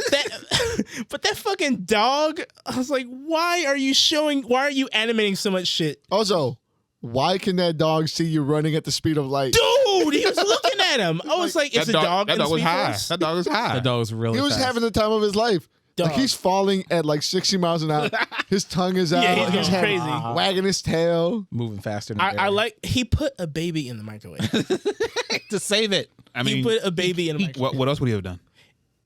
that fucking dog. I was like, why are you animating so much shit, Also, why can that dog see you running at the speed of light? dude? He was looking at him. I was like, it's a dog. That in the dog was Speed high. Force? That dog was high. the dog was really He was fast. having the time of his life. Like Dog. he's falling at like 60 miles an hour. His tongue is out. Yeah, he's going crazy. Wagging his tail. moving faster than I like. He put a baby in the microwave. to save it. I He mean, put a baby in the microwave. what else would he have done?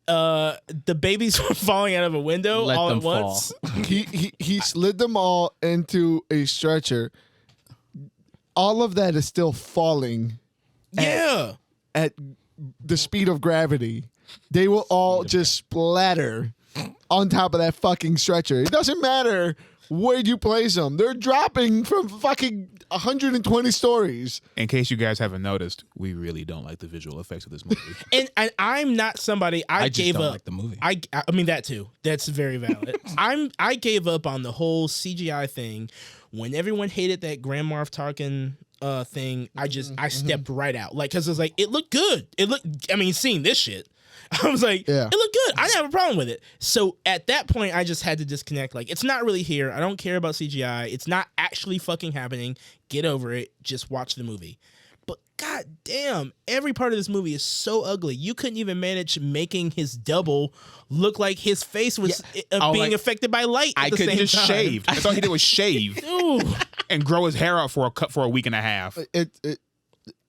The babies were falling out of a window Let all them at once. He slid them all into a stretcher. All of that is still falling Yeah. at the speed of gravity. They will all just splatter on top of that fucking stretcher. It doesn't matter where you place them. They're dropping from fucking 120 stories. In case you guys haven't noticed, we really don't like the visual effects of this movie. And I'm not somebody. I just gave don't up. like the movie. I mean that too. That's very valid. I gave up on the whole CGI thing when everyone hated that Grand Moff Tarkin thing. I stepped right out, like, because it's like it looked good. Seeing this shit, I was like, Yeah. it looked good. I didn't have a problem with it. So at that point, I just had to disconnect. Like, it's not really here. I don't care about CGI. It's not actually fucking happening. Get over it. Just watch the movie. But god damn, every part of this movie is so ugly. You couldn't even manage making his double look like his face was being affected by light. At I the could same just time. shave. I thought he did was shave Ooh. and grow his hair out for a week and a half.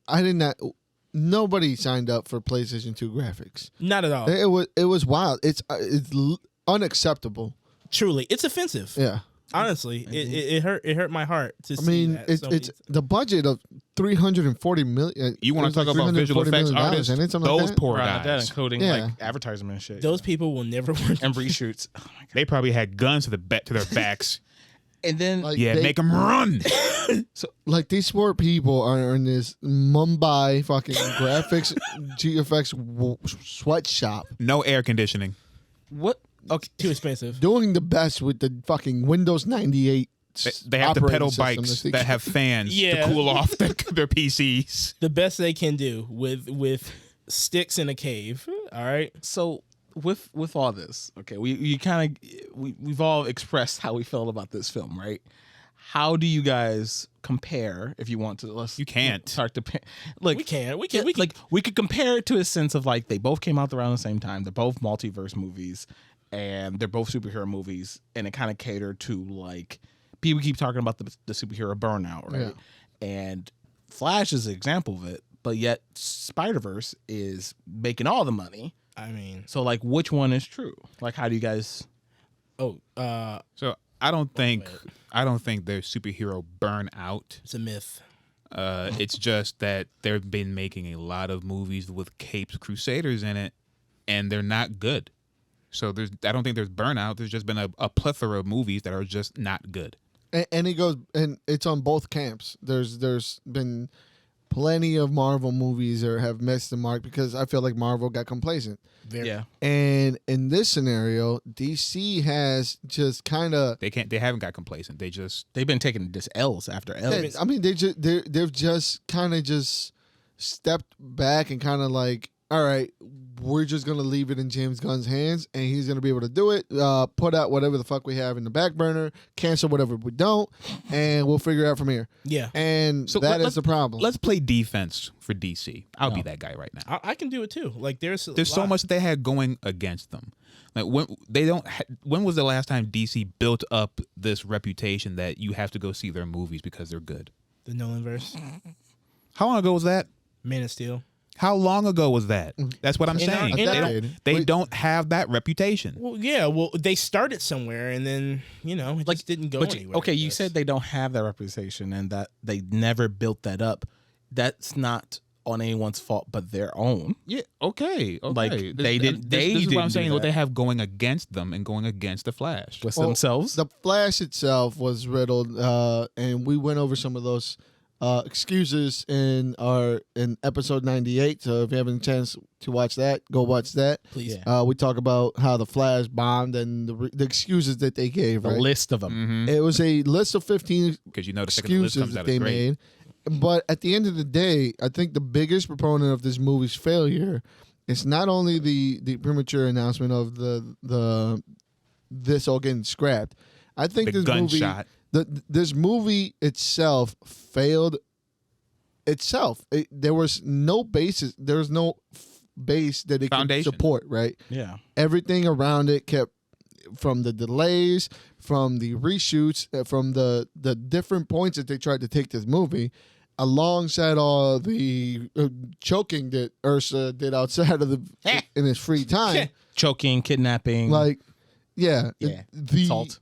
I did not. Nobody signed up for PlayStation 2 graphics. Not at all. It was wild. It's unacceptable. Truly, it's offensive. Yeah. Honestly, it hurt my heart to I see mean, that. it's the budget of $340 million. You want to talk about visual effects artists? And Those poor Right, that guys. including Yeah. like advertisement and shit. those people will never work. and reshoots. Oh my God. They probably had guns to their backs. And then Like, Yeah, they- make them run. Like these poor people are in this Mumbai fucking graphics GFX sweatshop No air conditioning. what? Okay. Too expensive. doing the best with the fucking Windows 98. They have to operating pedal system bikes they that can- have fans Yeah. to cool off their PCs. The best they can do with sticks in a cave. All right. So with all this, okay, we've all expressed how we felt about this film, right? How do you guys compare? If you want to, You can't. start to like We can. like we could compare it to a sense of like they both came out around the same time. They're both multiverse movies, and they're both superhero movies, and it kind of catered to like people keep talking about the superhero burnout, right? Yeah. And Flash is an example of it, but yet Spider-Verse is making all the money. I mean, So like, which one is true? Like, how do you guys? so I don't think there's superhero burnout. it's a myth. It's just that they've been making a lot of movies with capes crusaders in it, and they're not good. So I don't think there's burnout. There's just been a plethora of movies that are just not good. And it goes, and it's on both camps. There's been plenty of Marvel movies that have missed the mark because I feel like Marvel got complacent. Yeah, And in this scenario, DC has just kind of. They haven't got complacent. they've been taking just L's after L's. I mean, they've just kind of just stepped back and kind of like, all right, we're just gonna leave it in James Gunn's hands, and he's gonna be able to do it. Put out whatever the fuck we have in the back burner, cancel whatever we don't, and we'll figure it out from here. Yeah, And So that let's- is the problem. Let's play defense for DC. I'll be that guy right now. I can do it too. Like there's There's so much that they had going against them. Like when was the last time DC built up this reputation that you have to go see their movies because they're good? The Nolanverse, How long ago was that? Man of Steel. How long ago was that? That's what I'm In our- saying. in our- They Wait. don't have that reputation. Well, yeah. Well, they started somewhere, and then it Like, just didn't go But anywhere. okay, I you guess. said they don't have that reputation and that they never built that up. That's not on anyone's fault but their own. Yeah. Okay. Like, This- they didn't- they This is what didn't I'm do saying. What that. they have going against them and going against the Flash. With Well, themselves. The Flash itself was riddled, and we went over some of those excuses in episode 98. So if you haven't a chance to watch that, go watch that. Please. Yeah. We talk about how the Flash bombed and the excuses that they gave. The Right? list of them. It was a list of 15 Because you know the second the list excuses comes out that is they great. made. But at the end of the day, I think the biggest proponent of this movie's failure is not only the premature announcement of this all getting scrapped. I think The this gunshot. movie, this movie itself failed. There was no basis. There was no base that it could Foundation. support. Right. Yeah. Everything around it kept, from the delays, from the reshoots, from the different points that they tried to take this movie, alongside all the choking that Ursa did outside of in his free time. Choking, kidnapping. Like, yeah, Yeah. the Salt.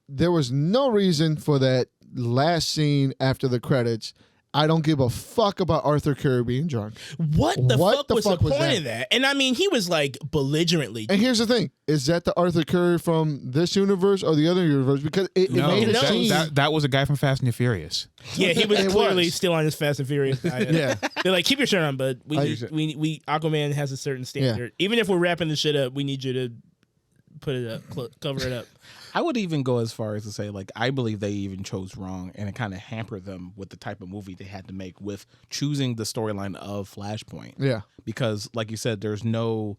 there was no reason for that last scene after the credits. I don't give a fuck about Arthur Curry being drunk. What the fuck was the was point that? of that? And I mean, he was like belligerently. And here's the thing: is that the Arthur Curry from this universe or the other universe? Because it No, made it knows. seem. that was a guy from Fast and the Furious. Yeah, he was It clearly was. still on his Fast and Furious diet. Yeah. They're like, keep your shirt on, bud. We Aquaman has a certain standard. Even if we're wrapping this shit up, we need you to put it up, cover it up. I would even go as far as to say, like, I believe they even chose wrong, and it kind of hampered them with the type of movie they had to make with choosing the storyline of Flashpoint. Yeah. Because, like you said, there's no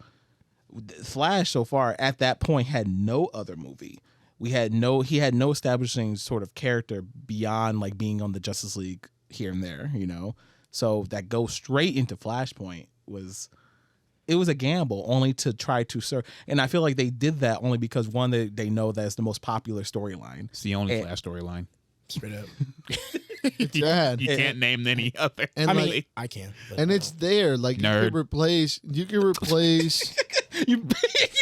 Flash so far at that point had no other movie. He had no establishing sort of character beyond like being on the Justice League here and there, So that go straight into Flashpoint was a gamble only to try to serve. And I feel like they did that only because one, they know that's the most popular storyline. It's the only Flash storyline. Straight up. It's bad. You can't name any other. And I like, mean, I can. But and it's there. Like Nerd. you can replace You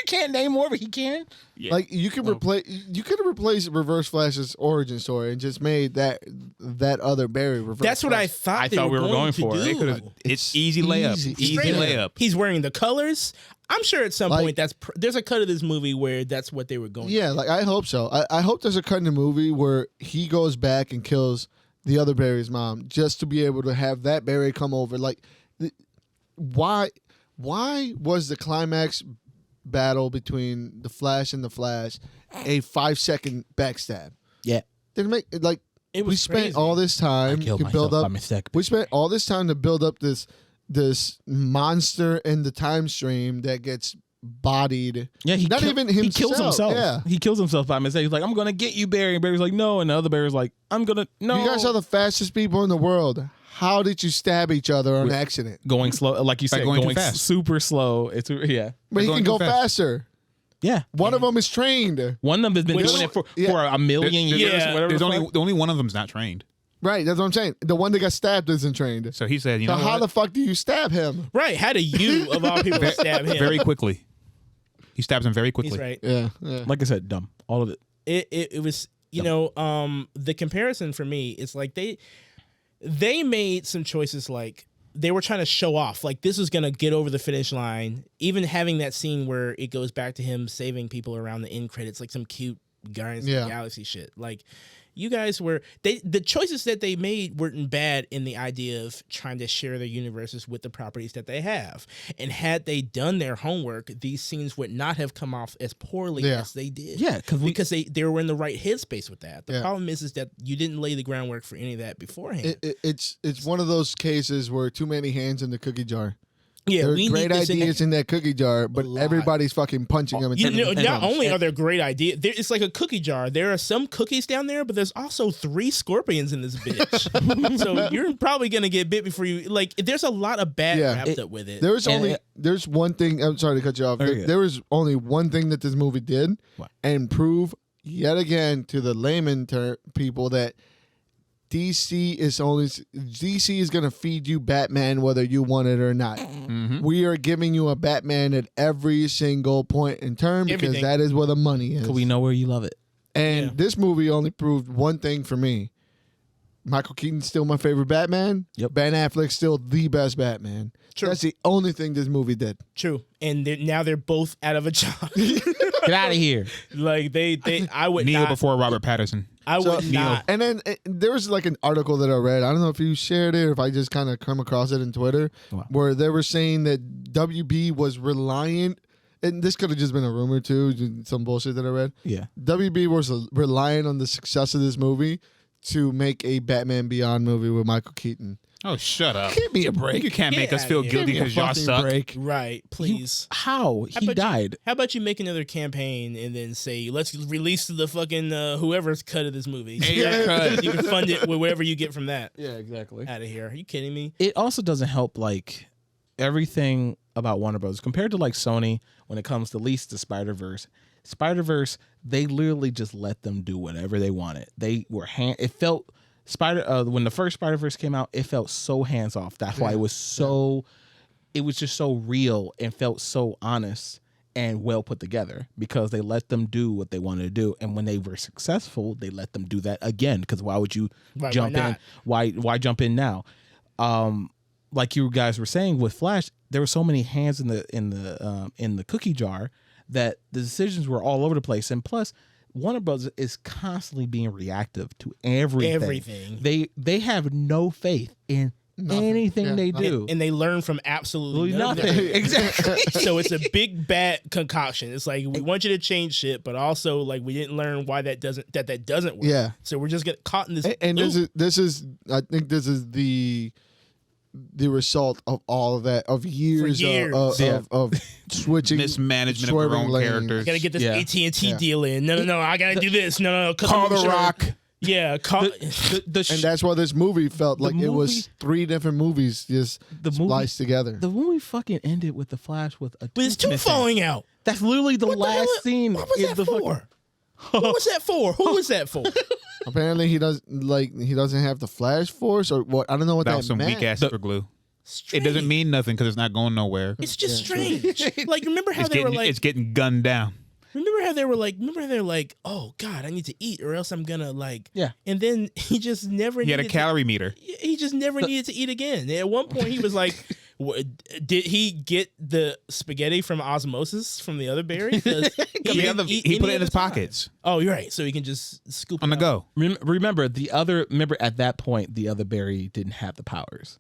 can't name more, but he can. Yeah. like you could have replaced Reverse Flash's origin story and just made that other Barry Reverse. that's what I Flash. thought. I they thought we were going to for it. do. They could've- It's easy layup. easy. Easy Straight up. layup. He's wearing the colors. I'm sure at some Like- point there's a cut of this movie where that's what they were going. Yeah, like I hope so. I hope there's a cut in the movie where he goes back and kills the other Barry's mom just to be able to have that Barry come over. Like, why was the climax battle between the Flash and the Flash a 5-second backstab? Yeah. Didn't make like It we was spent crazy. all this time to build up. mistake. We spent all this time to build up this monster in the time stream that gets bodied. Yeah, he kills himself. Yeah. He kills himself by mistake. He's like, I'm gonna get you, Barry. And Barry's like, no. And the other Barry's like, I'm gonna no. You guys are the fastest people in the world. How did you stab each other on accident? Going slow, like you said, going too going fast. super slow. It's yeah. But he going can too go fast. faster. Yeah. One of them is trained. One of them has been Which- doing it for Yeah. a million There's- years. yeah. Whatever. There's the only fuck. the only one of them's not trained. Right, that's what I'm saying. The one that got stabbed isn't trained. So he said, you So know how what? the fuck do you stab him? Right? How do you of all people stab him? Very quickly. He stabs him very quickly. He's right. Yeah. Like I said, dumb. All of it. It was the comparison for me is like they made some choices like they were trying to show off like this is gonna get over the finish line. Even having that scene where it goes back to him saving people around the end credits, like some cute Guardians of the Galaxy shit. Like you guys were the choices that they made weren't bad in the idea of trying to share their universes with the properties that they have. And had they done their homework, these scenes would not have come off as poorly as they did. Yeah, because they were in the right headspace with that. The Yeah. problem is that you didn't lay the groundwork for any of that beforehand. It's one of those cases where too many hands in the cookie jar. Yeah, There are we great need this ideas in that cookie jar, but lot. everybody's fucking punching them. And You turning know, them into not crumbs. only are there great ideas, it's like a cookie jar. There are some cookies down there, but there's also 3 scorpions in this bitch. So you're probably gonna get bit before you like. There's a lot of bad wrapped up with it. There's one thing. I'm sorry to cut you off. Okay. There was only one thing that this movie did, What? and prove yet again to the layman people that DC is gonna feed you Batman whether you want it or not. We are giving you a Batman at every single point in time because Everything. that is where the money is. Because we know where you love it. And Yeah. this movie only proved one thing for me. Michael Keaton's still my favorite Batman. Yep. Ben Affleck's still the best Batman. True. That's the only thing this movie did. True, and now they're both out of a job. Get out of here. Like I would Neil not. before Robert Patterson. I would not. And then there was like an article that I read. I don't know if you shared it or if I just kind of come across it in Twitter, Wow. where they were saying that WB was reliant, and this could have just been a rumor too, some bullshit that I read. Yeah. WB was relying on the success of this movie to make a Batman Beyond movie with Michael Keaton. Oh, shut up. Give me a break. You can't make Get us feel outta here. guilty because y'all Fucking suck. break. Right, please. How? He about you- died. How about you make another campaign and then say, let's release the fucking whoever's cut of this movie. You can fund it with whatever you get from that. Yeah, exactly. Out of here. Are you kidding me? It also doesn't help like everything about Warner Bros. Compared to like Sony when it comes to at least the Spider-Verse. Spider-Verse, they literally just let them do whatever they wanted. They were it felt when the first Spider-Verse came out, it felt so hands off. That's why it was so it was just so real and felt so honest and well put together because they let them do what they wanted to do. And when they were successful, they let them do that again. Because why would you jump in? Why jump in now? Like you guys were saying with Flash, there were so many hands in the cookie jar that the decisions were all over the place. And plus, Warner Bros. Is constantly being reactive to everything. They have no faith in anything they do. And they learn from absolutely nothing. Exactly. So it's a big bad concoction. It's like we want you to change shit, but also like we didn't learn why that doesn't work. Yeah. So we're just getting caught in this. And loop. this is I think this is the result of all of that of years, of switching Mismanagement of their swerving own lanes. characters. Gotta get this Yeah. AT&T Yeah. deal in. No, I gotta do this. No. Call the Rock. Yeah, And that's why this movie felt like it was 3 different movies just spliced together. The movie fucking ended with the Flash with a but it's tooth two missing. falling out. That's literally the What the hell- last scene. What was in that the for? What was that for? Who was that for? Apparently he doesn't have the Flash Force or what? I don't know what That that was some meant. weak ass super glue. It Strange. doesn't mean nothing because it's not going nowhere. It's just strange. Like remember how It's they were getting, like it's getting gunned down. remember how they're like, oh God, I need to eat or else I'm gonna like Yeah. And then he just never He had a needed calorie meter. he just never needed to eat again. At one point he was like did he get the spaghetti from osmosis from the other berry? 'Cause he didn't eat He any put it in other his time. pockets Oh, you're right. So he can just scoop on it the out. go. Remember at that point the other Barry didn't have the powers.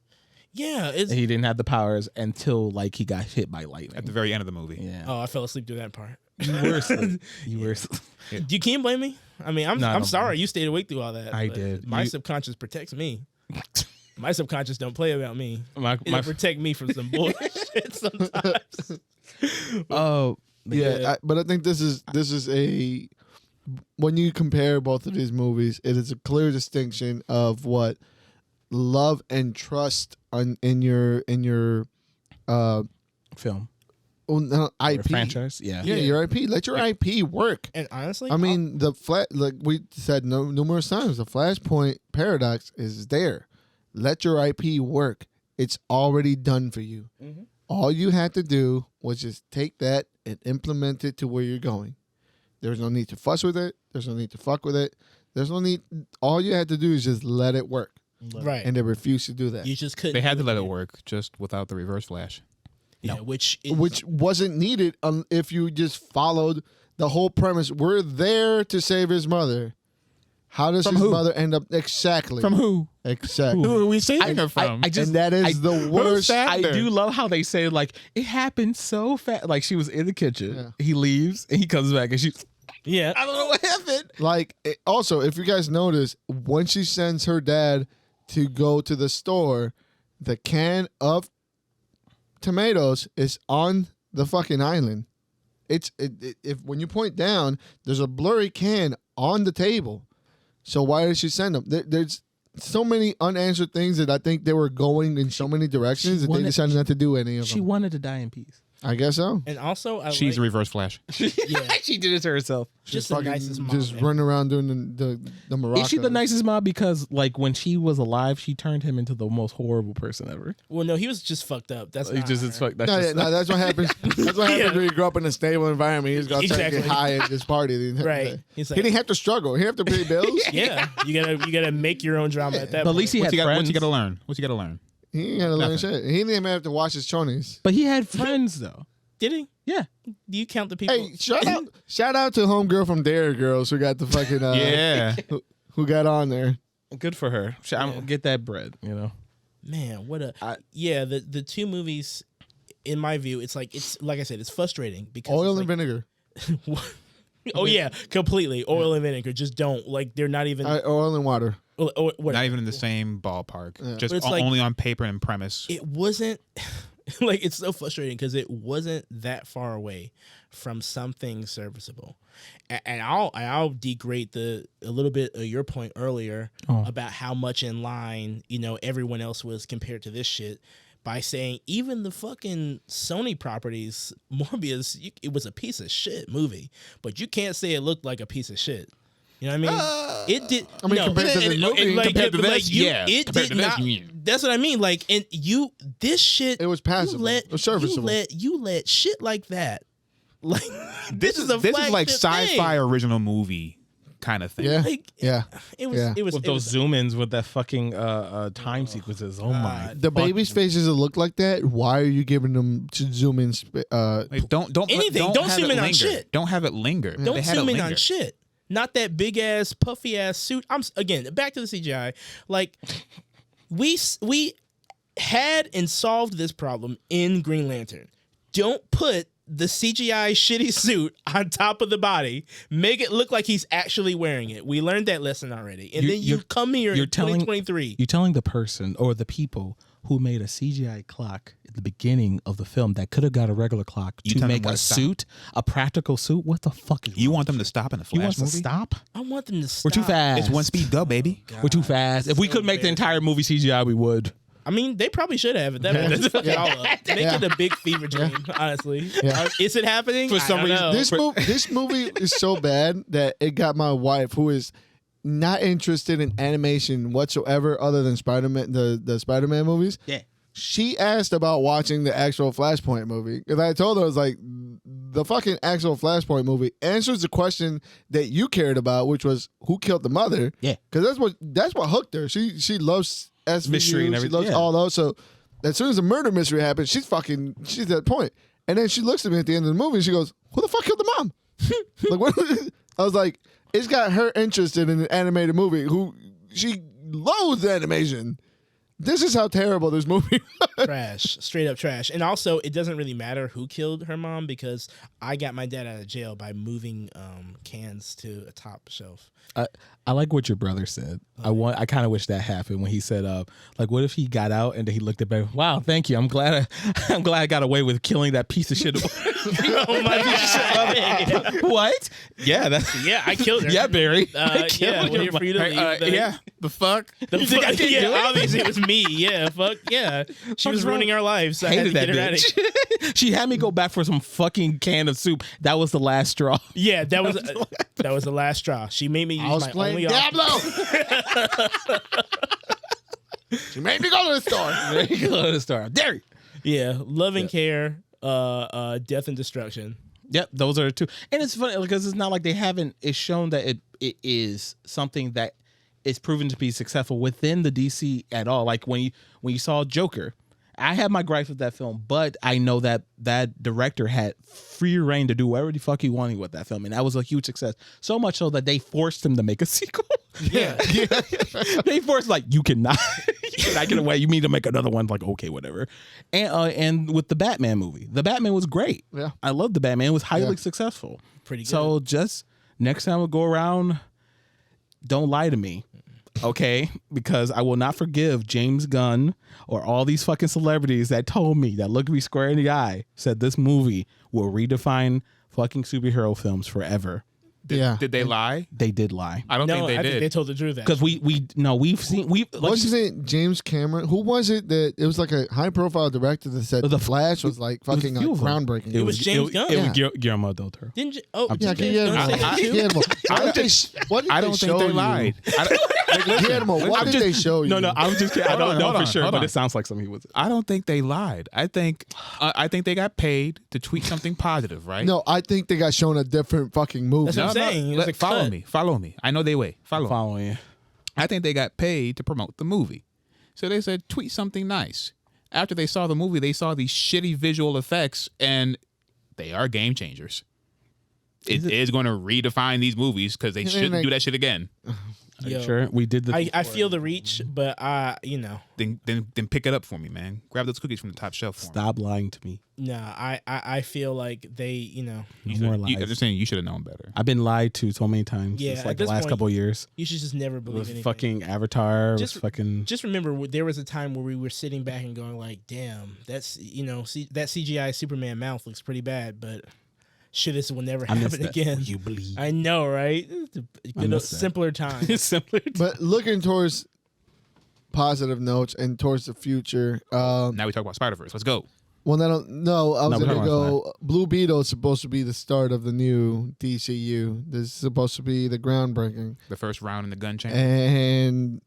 Yeah, it's He didn't have the powers until like he got hit by lightning. At the very end of the movie. Yeah. oh, I fell asleep through that part. You were asleep. You were asleep. You can't blame me. I mean, I'm No, I don't sorry blame you stayed awake through all that. I but did. My You- subconscious protects me. My subconscious don't play about me. My It'll protect me from some bullshit sometimes. Oh, but I think this is a when you compare both of these movies, it is a clear distinction of what love and trust in your film IP franchise. Yeah. Your IP. Let your IP work. And honestly, I mean, like we said numerous times, the Flashpoint paradox is there. Let your IP work. It's already done for you. Mm-hmm. All you had to do was just take that and implement it to where you're going. There's no need to fuss with it. There's no need to fuck with it. There's no need. All you had to do is just let it work. Right. And they refused to do that. You just couldn't. They had to let it work just without the Reverse Flash. Yeah, which wasn't needed if you just followed the whole premise. We're there to save his mother. How does his mother end up exactly? From who? Exactly. Who are we saving her from? I just, and that is the worst. I do love how they say like it happened so fast. Like she was in the kitchen. Yeah. He leaves and he comes back and she's. Yeah. I don't know what happened. Like also, if you guys notice, when she sends her dad to go to the store, the can of tomatoes is on the fucking island. If when you point down, there's a blurry can on the table. So why did she send them? There's so many unanswered things that I think they were going in so many directions that they decided not to do any of them. She wanted to die in peace. I guess so. And also, she's a Reverse Flash. Yeah. She did it to herself. Just the nicest mom. Just running around doing the Morocco. Is she the nicest mom? Because like when she was alive, she turned him into the most horrible person ever. Well, no, he was just fucked up. That's He not just her. is fucked. That's That's what happens. That's what happens when you grow up in a stable environment. He's gonna Exactly. get high at this party. The entire Right. day. He's He like, didn't have to struggle. He didn't have to pay bills. yeah, you gotta make your own drama at that But at point. least he had friends. What's he got to learn? What's he got to learn? He ain't had to learn shit. He didn't even have to watch his chonies. But he had friends though. Did he? Yeah. Do you count the people? Hey, shout out to homegirl from Dairy Girls who got the fucking Yeah. who got on there. Good for her. I'm gonna get that bread. You know. Man, what a yeah. The two movies, in my view, it's like I said, it's frustrating because Oil it's and vinegar. Oh yeah, completely. Oil and vinegar just don't like. They're not even Oil and water. Not even in the same ballpark. Yeah. Just But it's like- only on paper and premise. It wasn't like it's so frustrating because it wasn't that far away from something serviceable. And I'll degrade a little bit of your point earlier about how much in line everyone else was compared to this shit by saying even the fucking Sony properties, Morbius, it was a piece of shit movie, but you can't say it looked like a piece of shit. You know what I mean? It did. I mean, compared to the movie, compared to this, yeah. It Compared did to this, not. you mean. That's what I mean. Like, and this shit. It was passable. It was serviceable. You let shit like that. Like This is like sci-fi original movie kind of thing. Yeah. Like, Yeah. It was. Yeah. It was With those zoom-ins with that fucking time sequences. Oh my! The baby's faces that look like that. Why are you giving them to zoom in? Like, don't Anything. Don't have zoom it in on linger. shit. Don't have it linger. Don't They had zoom it in on linger. shit. Not that big ass puffy ass suit. Again back to the CGI. Like we had and solved this problem in Green Lantern. Don't put the CGI shitty suit on top of the body. Make it look like he's actually wearing it. We learned that lesson already. And then you come here in 2023. You're telling the person or the people who made a CGI clock at the beginning of the film that could have got a regular clock You to tell them make what a to stop. suit, a practical suit. What the fuck is You wrong want them with to stop in the you? You Flash want us to movie? stop? I want them to stop. We're too fast. It's one speed go, baby. We're too fast. If we could make the entire movie CGI, we would. I mean, they probably should have. That just fuck it all up. Make it a big fever dream, honestly. Yeah. Is it happening? For some I don't reason, know. This movie is so bad that it got my wife, who is not interested in animation whatsoever, other than Spider-Man, the Spider-Man movies. Yeah. She asked about watching the actual Flashpoint movie because I told her, I was like, the fucking actual Flashpoint movie answers the question that you cared about, which was who killed the mother. Yeah. Because that's what hooked her. She loves SVU, Mystery and she everything, loves yeah. all those. So as soon as the murder mystery happens, she's at that point. And then she looks at me at the end of the movie and she goes, "Who the fuck killed the mom?" Like what? I was like, it's got her interested in an animated movie. Who she loathes animation. This is how terrible this movie was. Trash, straight up trash. And also, it doesn't really matter who killed her mom because I got my dad out of jail by moving cans to a top shelf. I like what your brother said. I kind of wish that happened when he said, like, what if he got out and then he looked at Barry? Wow, thank you. I'm glad I got away with killing that piece of shit. Oh my god! What? Yeah, I killed her. Yeah, Barry. Yeah, we're here for you to leave. Yeah, the fuck. Yeah, obviously it was me. Yeah, fuck yeah. She was ruining our lives. So I had to get her out of here. She had me go back for some fucking can of soup. That was the last straw. Yeah, that was the last straw. She made me use my only Diablo. She made me go to the store. Dare you. Yeah, love and care, death and destruction. Yep, those are the two. And it's funny because it's not like they haven't. It's shown that it is something that is proven to be successful within the DC at all. Like when you saw Joker, I had my gripes with that film, but I know that that director had free reign to do whatever the fuck he wanted with that film, and that was a huge success. So much so that they forced him to make a sequel. Yeah. They forced you cannot get away. You need to make another one. Like, okay, whatever. And with the Batman movie, the Batman was great. Yeah, I love the Batman. It was highly successful. Pretty good. So just next time we go around, don't lie to me. Okay, because I will not forgive James Gunn or all these fucking celebrities that told me, that looked me square in the eye, said this movie will redefine fucking superhero films forever. Did they lie? They did lie. I don't think they I did. think they told the truth. Because we've seen what's his name? James Cameron. Who was it that it was like a high profile director that said the Flash was like fucking groundbreaking? It was James Gunn. It was Guillermo del Toro. Didn't you? Oh, yeah, James Gunn say that too? I don't think they lied. Guillermo, what did they show you? No, I'm just kidding. I don't know for sure, hold but on. it sounds like something he was. I don't think they lied. I think they got paid to tweet something positive, right? No, I think they got shown a different fucking movie. That's what I'm saying. It was like follow cut. me. Follow me. I know they wait. Follow me. Following you. I think they got paid to promote the movie. So they said, tweet something nice. After they saw the movie, they saw these shitty visual effects, and they are game changers. It is going to redefine these movies because they shouldn't do that shit again. Are you sure? We did the. I feel the reach, but Then pick it up for me, man. Grab those cookies from the top shelf for me. Stop lying to me. no, I feel like they, No more lies. I'm just saying you should have known better. I've been lied to so many times. Yeah, It's at like the this last point, couple of years. you should just never believe With anything. fucking Avatar. Just- With fucking. Just remember, there was a time where we were sitting back and going like, "Damn, that's that CGI Superman mouth looks pretty bad," but shit, this will never I missed happen that. again. You believe. I know, right? missed that. Simpler times. It's simpler. But looking towards positive notes and towards the future. Now we talk about Spider-Verse. Let's go. Well, I don't know. I was we're going to talking go. Blue Beetle is supposed to be the start of the new DCU. This is supposed to be the groundbreaking. The first round in the gun chain. And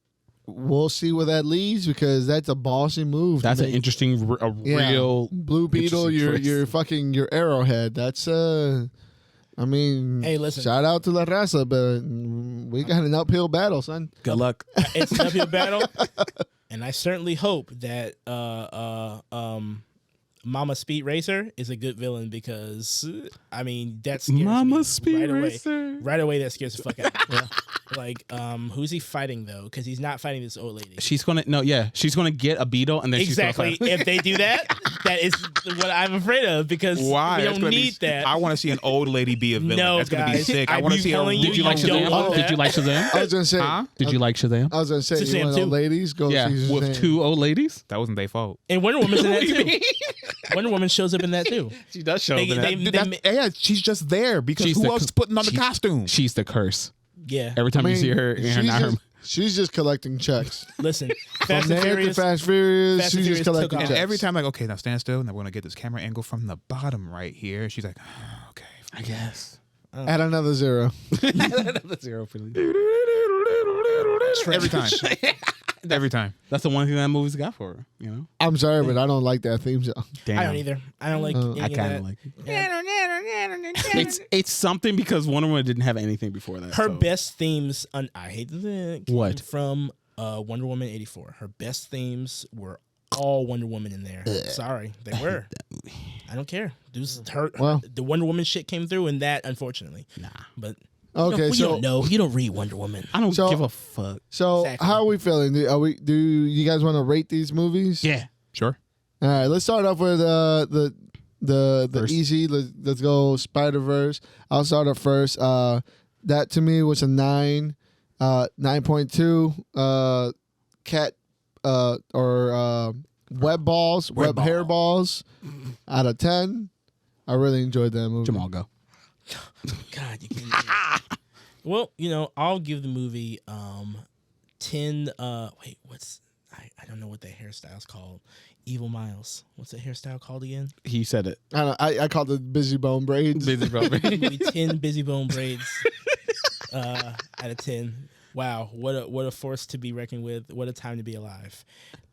we'll see where that leads because that's a bossy move. That's to an make. interesting, real. Blue Beetle. interesting Your choice. fucking your Arrowhead. That's I mean, Hey, listen. shout out to La Raza, but we got an uphill battle, son. Good luck. It's an uphill battle, and I certainly hope that Mama Speed Racer is a good villain because I mean that scares Mama me Speed right Racer. away. Right away, that scares the fuck out of me. Like, who's he fighting though? Because he's not fighting this old lady. She's gonna she's gonna get a beetle and then Exactly. she's gonna fight. If they do that, that is what I'm afraid of because Why? we That's don't gonna need be, that. I want to see an old lady be a villain. No, That's gonna be guys. sick. I I'm want to see her. telling you, Did you like you don't Shazam? want Did that. you like Shazam? I was gonna say. Huh? Did you like Shazam? I was gonna say, Shazam you want too. old ladies go Yeah, see with Shazam. 2 old ladies. That wasn't their fault. And Wonder Woman's in that What do you too. mean? Wonder Woman shows up in that too. She does show They- up in they- that. Yeah, she's just there because She's who the else co- is putting on the she- costume? She's the curse. Yeah. Every time I mean, you see her in her, she's not her. just- She's just collecting checks. Listen, From Fast and there to Furious. Fast Furious, Fast and she's Furious just took collecting off. And checks. every time, like, okay, now stand still, and then we're gonna get this camera angle from the bottom right here. She's like, okay. I guess. Add another 0. That's 0 for me. Every time. Every time. That's the one thing that movie's got for her. You know. I'm sorry, but I don't like that theme song. Damn. I don't either. I don't like any I of kind that. of like it. It's something because Wonder Woman didn't have anything before that. Her so. best themes, I hate to think, came What? from Wonder Woman 84. Her best themes were all Wonder Woman in there. Sorry, they were. I don't care. The Wonder Woman shit came through in that, unfortunately. Nah. But Okay, you don't know. You don't read Wonder Woman. I don't So- give a fuck. So Exactly. how are we feeling? Do you guys want to rate these movies? Yeah. Sure. All right, let's start off with the First. easy. Let's go Spider-Verse. I'll start off first. That to me was a 9, 9.2. Cat or web balls, web hair balls out of 10. I really enjoyed that movie. Jamal, go. God, you can't. Well, I'll give the movie 10. Wait, I don't know what that hairstyle's called. Evil Miles. What's that hairstyle called again? He said it. I called it busy bone braids. Busy brother. Maybe 10 busy bone braids out of 10. Wow, what a force to be reckoned with. What a time to be alive.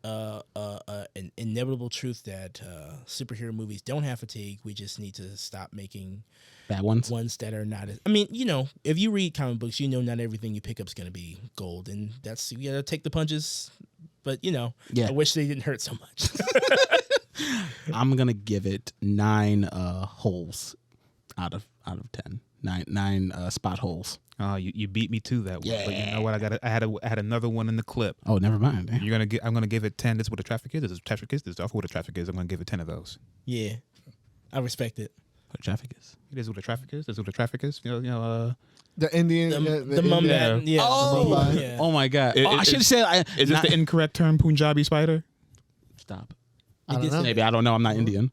An inevitable truth that superhero movies don't have fatigue. We just need to stop making Bad ones. that are not as, I mean, if you read comic books, not everything you pick up is going to be gold, and that's, you got to take the punches. But Yeah. I wish they didn't hurt so much. I'm gonna give it 9 holes out of 10. Nine spot holes. Oh, you beat me to that one. But you know what? I had another one in the clip. Oh, never mind. I'm gonna give it 10. This is what a traffic is. This is what traffic is. This is also what a traffic is. I'm gonna give it 10 of those. Yeah, I respect it. What traffic is? It is what a traffic is. This is what a traffic is. The Indian, The mum yeah. bat, yeah. Oh, the mum- yeah. Oh my god. It- I it- should have said. Is this the incorrect term, Punjabi spider? Stop. I don't know. Maybe I don't know. I'm not Indian.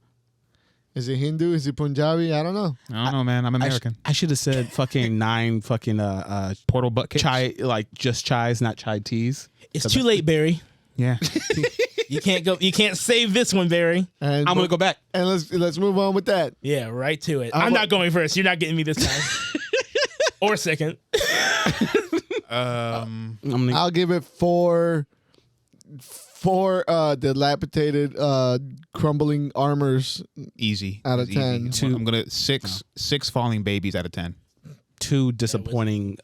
Is it Hindu? Is it Punjabi? I don't know. I don't know, man. I'm American. I should have said fucking 9 fucking Portal butt kicks. chai, like just chais, not chai teas. It's too late, Barry. Yeah. You can't go. You can't save this one, Barry. And I'm gonna go back. And let's move on with that. Yeah, right to it. I'm not going first. You're not getting me this time. Or second. I'm gonna, I'll give it 4 dilapidated, crumbling armors. Easy. Out of Easy. 10. I'm gonna six falling babies out of 10. 2 disappointing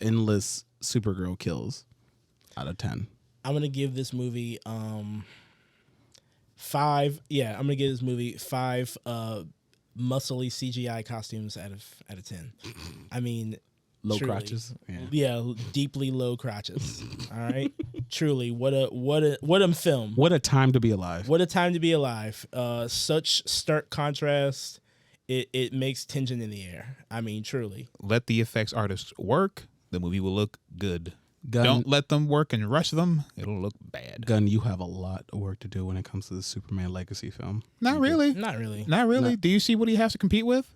endless Supergirl kills out of 10. I'm gonna give this movie 5. Yeah, I'm gonna give this movie 5 muscly CGI costumes out of 10. I mean, Low truly. crotches. Yeah. Yeah, deeply low crotches. All right, truly, what a film. What a time to be alive. What a time to be alive. Such stark contrast. It makes tension in the air. I mean, truly. Let the effects artists work. The movie will look good. Gun, Don't let them work and rush them. It'll look bad. Gun, you have a lot of work to do when it comes to the Superman legacy film. Not really. Not really. Not really. No. Do you see what he has to compete with?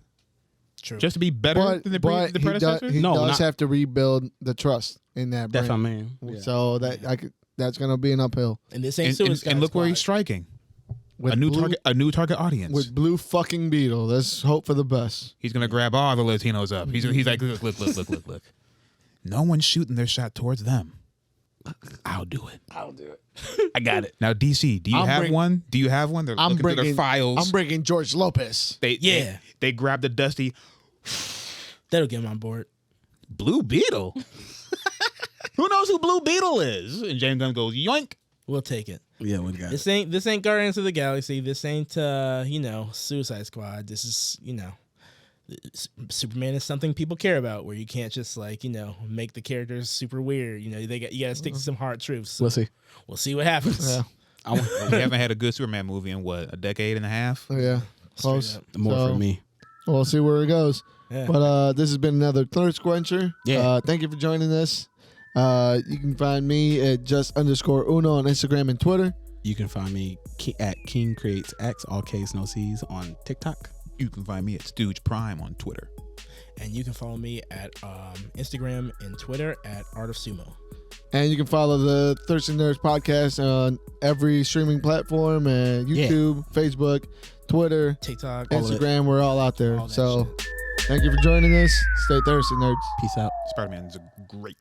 True. Just to be better than the predecessor? He No, does not- have to rebuild the trust in that That's what I brand. mean. Yeah. So that's gonna be an uphill. and this ain't Suicide And look where he's Squad. striking. With A new Blue- target audience. with Blue fucking Beetle. Let's hope for the best. He's gonna grab all the Latinos up. He's like, look. No one's shooting their shot towards them. I'll do it. I got it. Now, DC, do you I'm have bring- one? Do you have one? They're I'm looking through bringing their files. I'm bringing George Lopez. Yeah. They grab the dusty That'll get him on board. Blue Beetle. Who knows who Blue Beetle is? And James Gunn goes, yoink. We'll take it. Yeah, we got it. This ain't Guardians of the Galaxy. This ain't Suicide Squad. This is Superman is something people care about. Where you can't just make the characters super weird. You got to stick to some hard truths. We'll see. We'll see what happens. Yeah. We haven't had a good Superman movie in a decade and a half? Oh, yeah. Straight Close. up. More So- for me. We'll see where it goes. Yeah. But this has been another Thirst Quencher. Yeah. Thank you for joining us. You can find me at @just_uno on Instagram and Twitter. You can find me at King Creates X, all K's, no C's, on TikTok. You can find me at Stooge Prime on Twitter. And you can follow me at Instagram and Twitter at Art of Sumo. And you can follow the Thirsty Nerds podcast on every streaming platform and YouTube, Facebook, Twitter, TikTok. Instagram. We're all out there. All that So shit. thank you for joining us. Stay thirsty, nerds. Peace out. Spider-Man is great.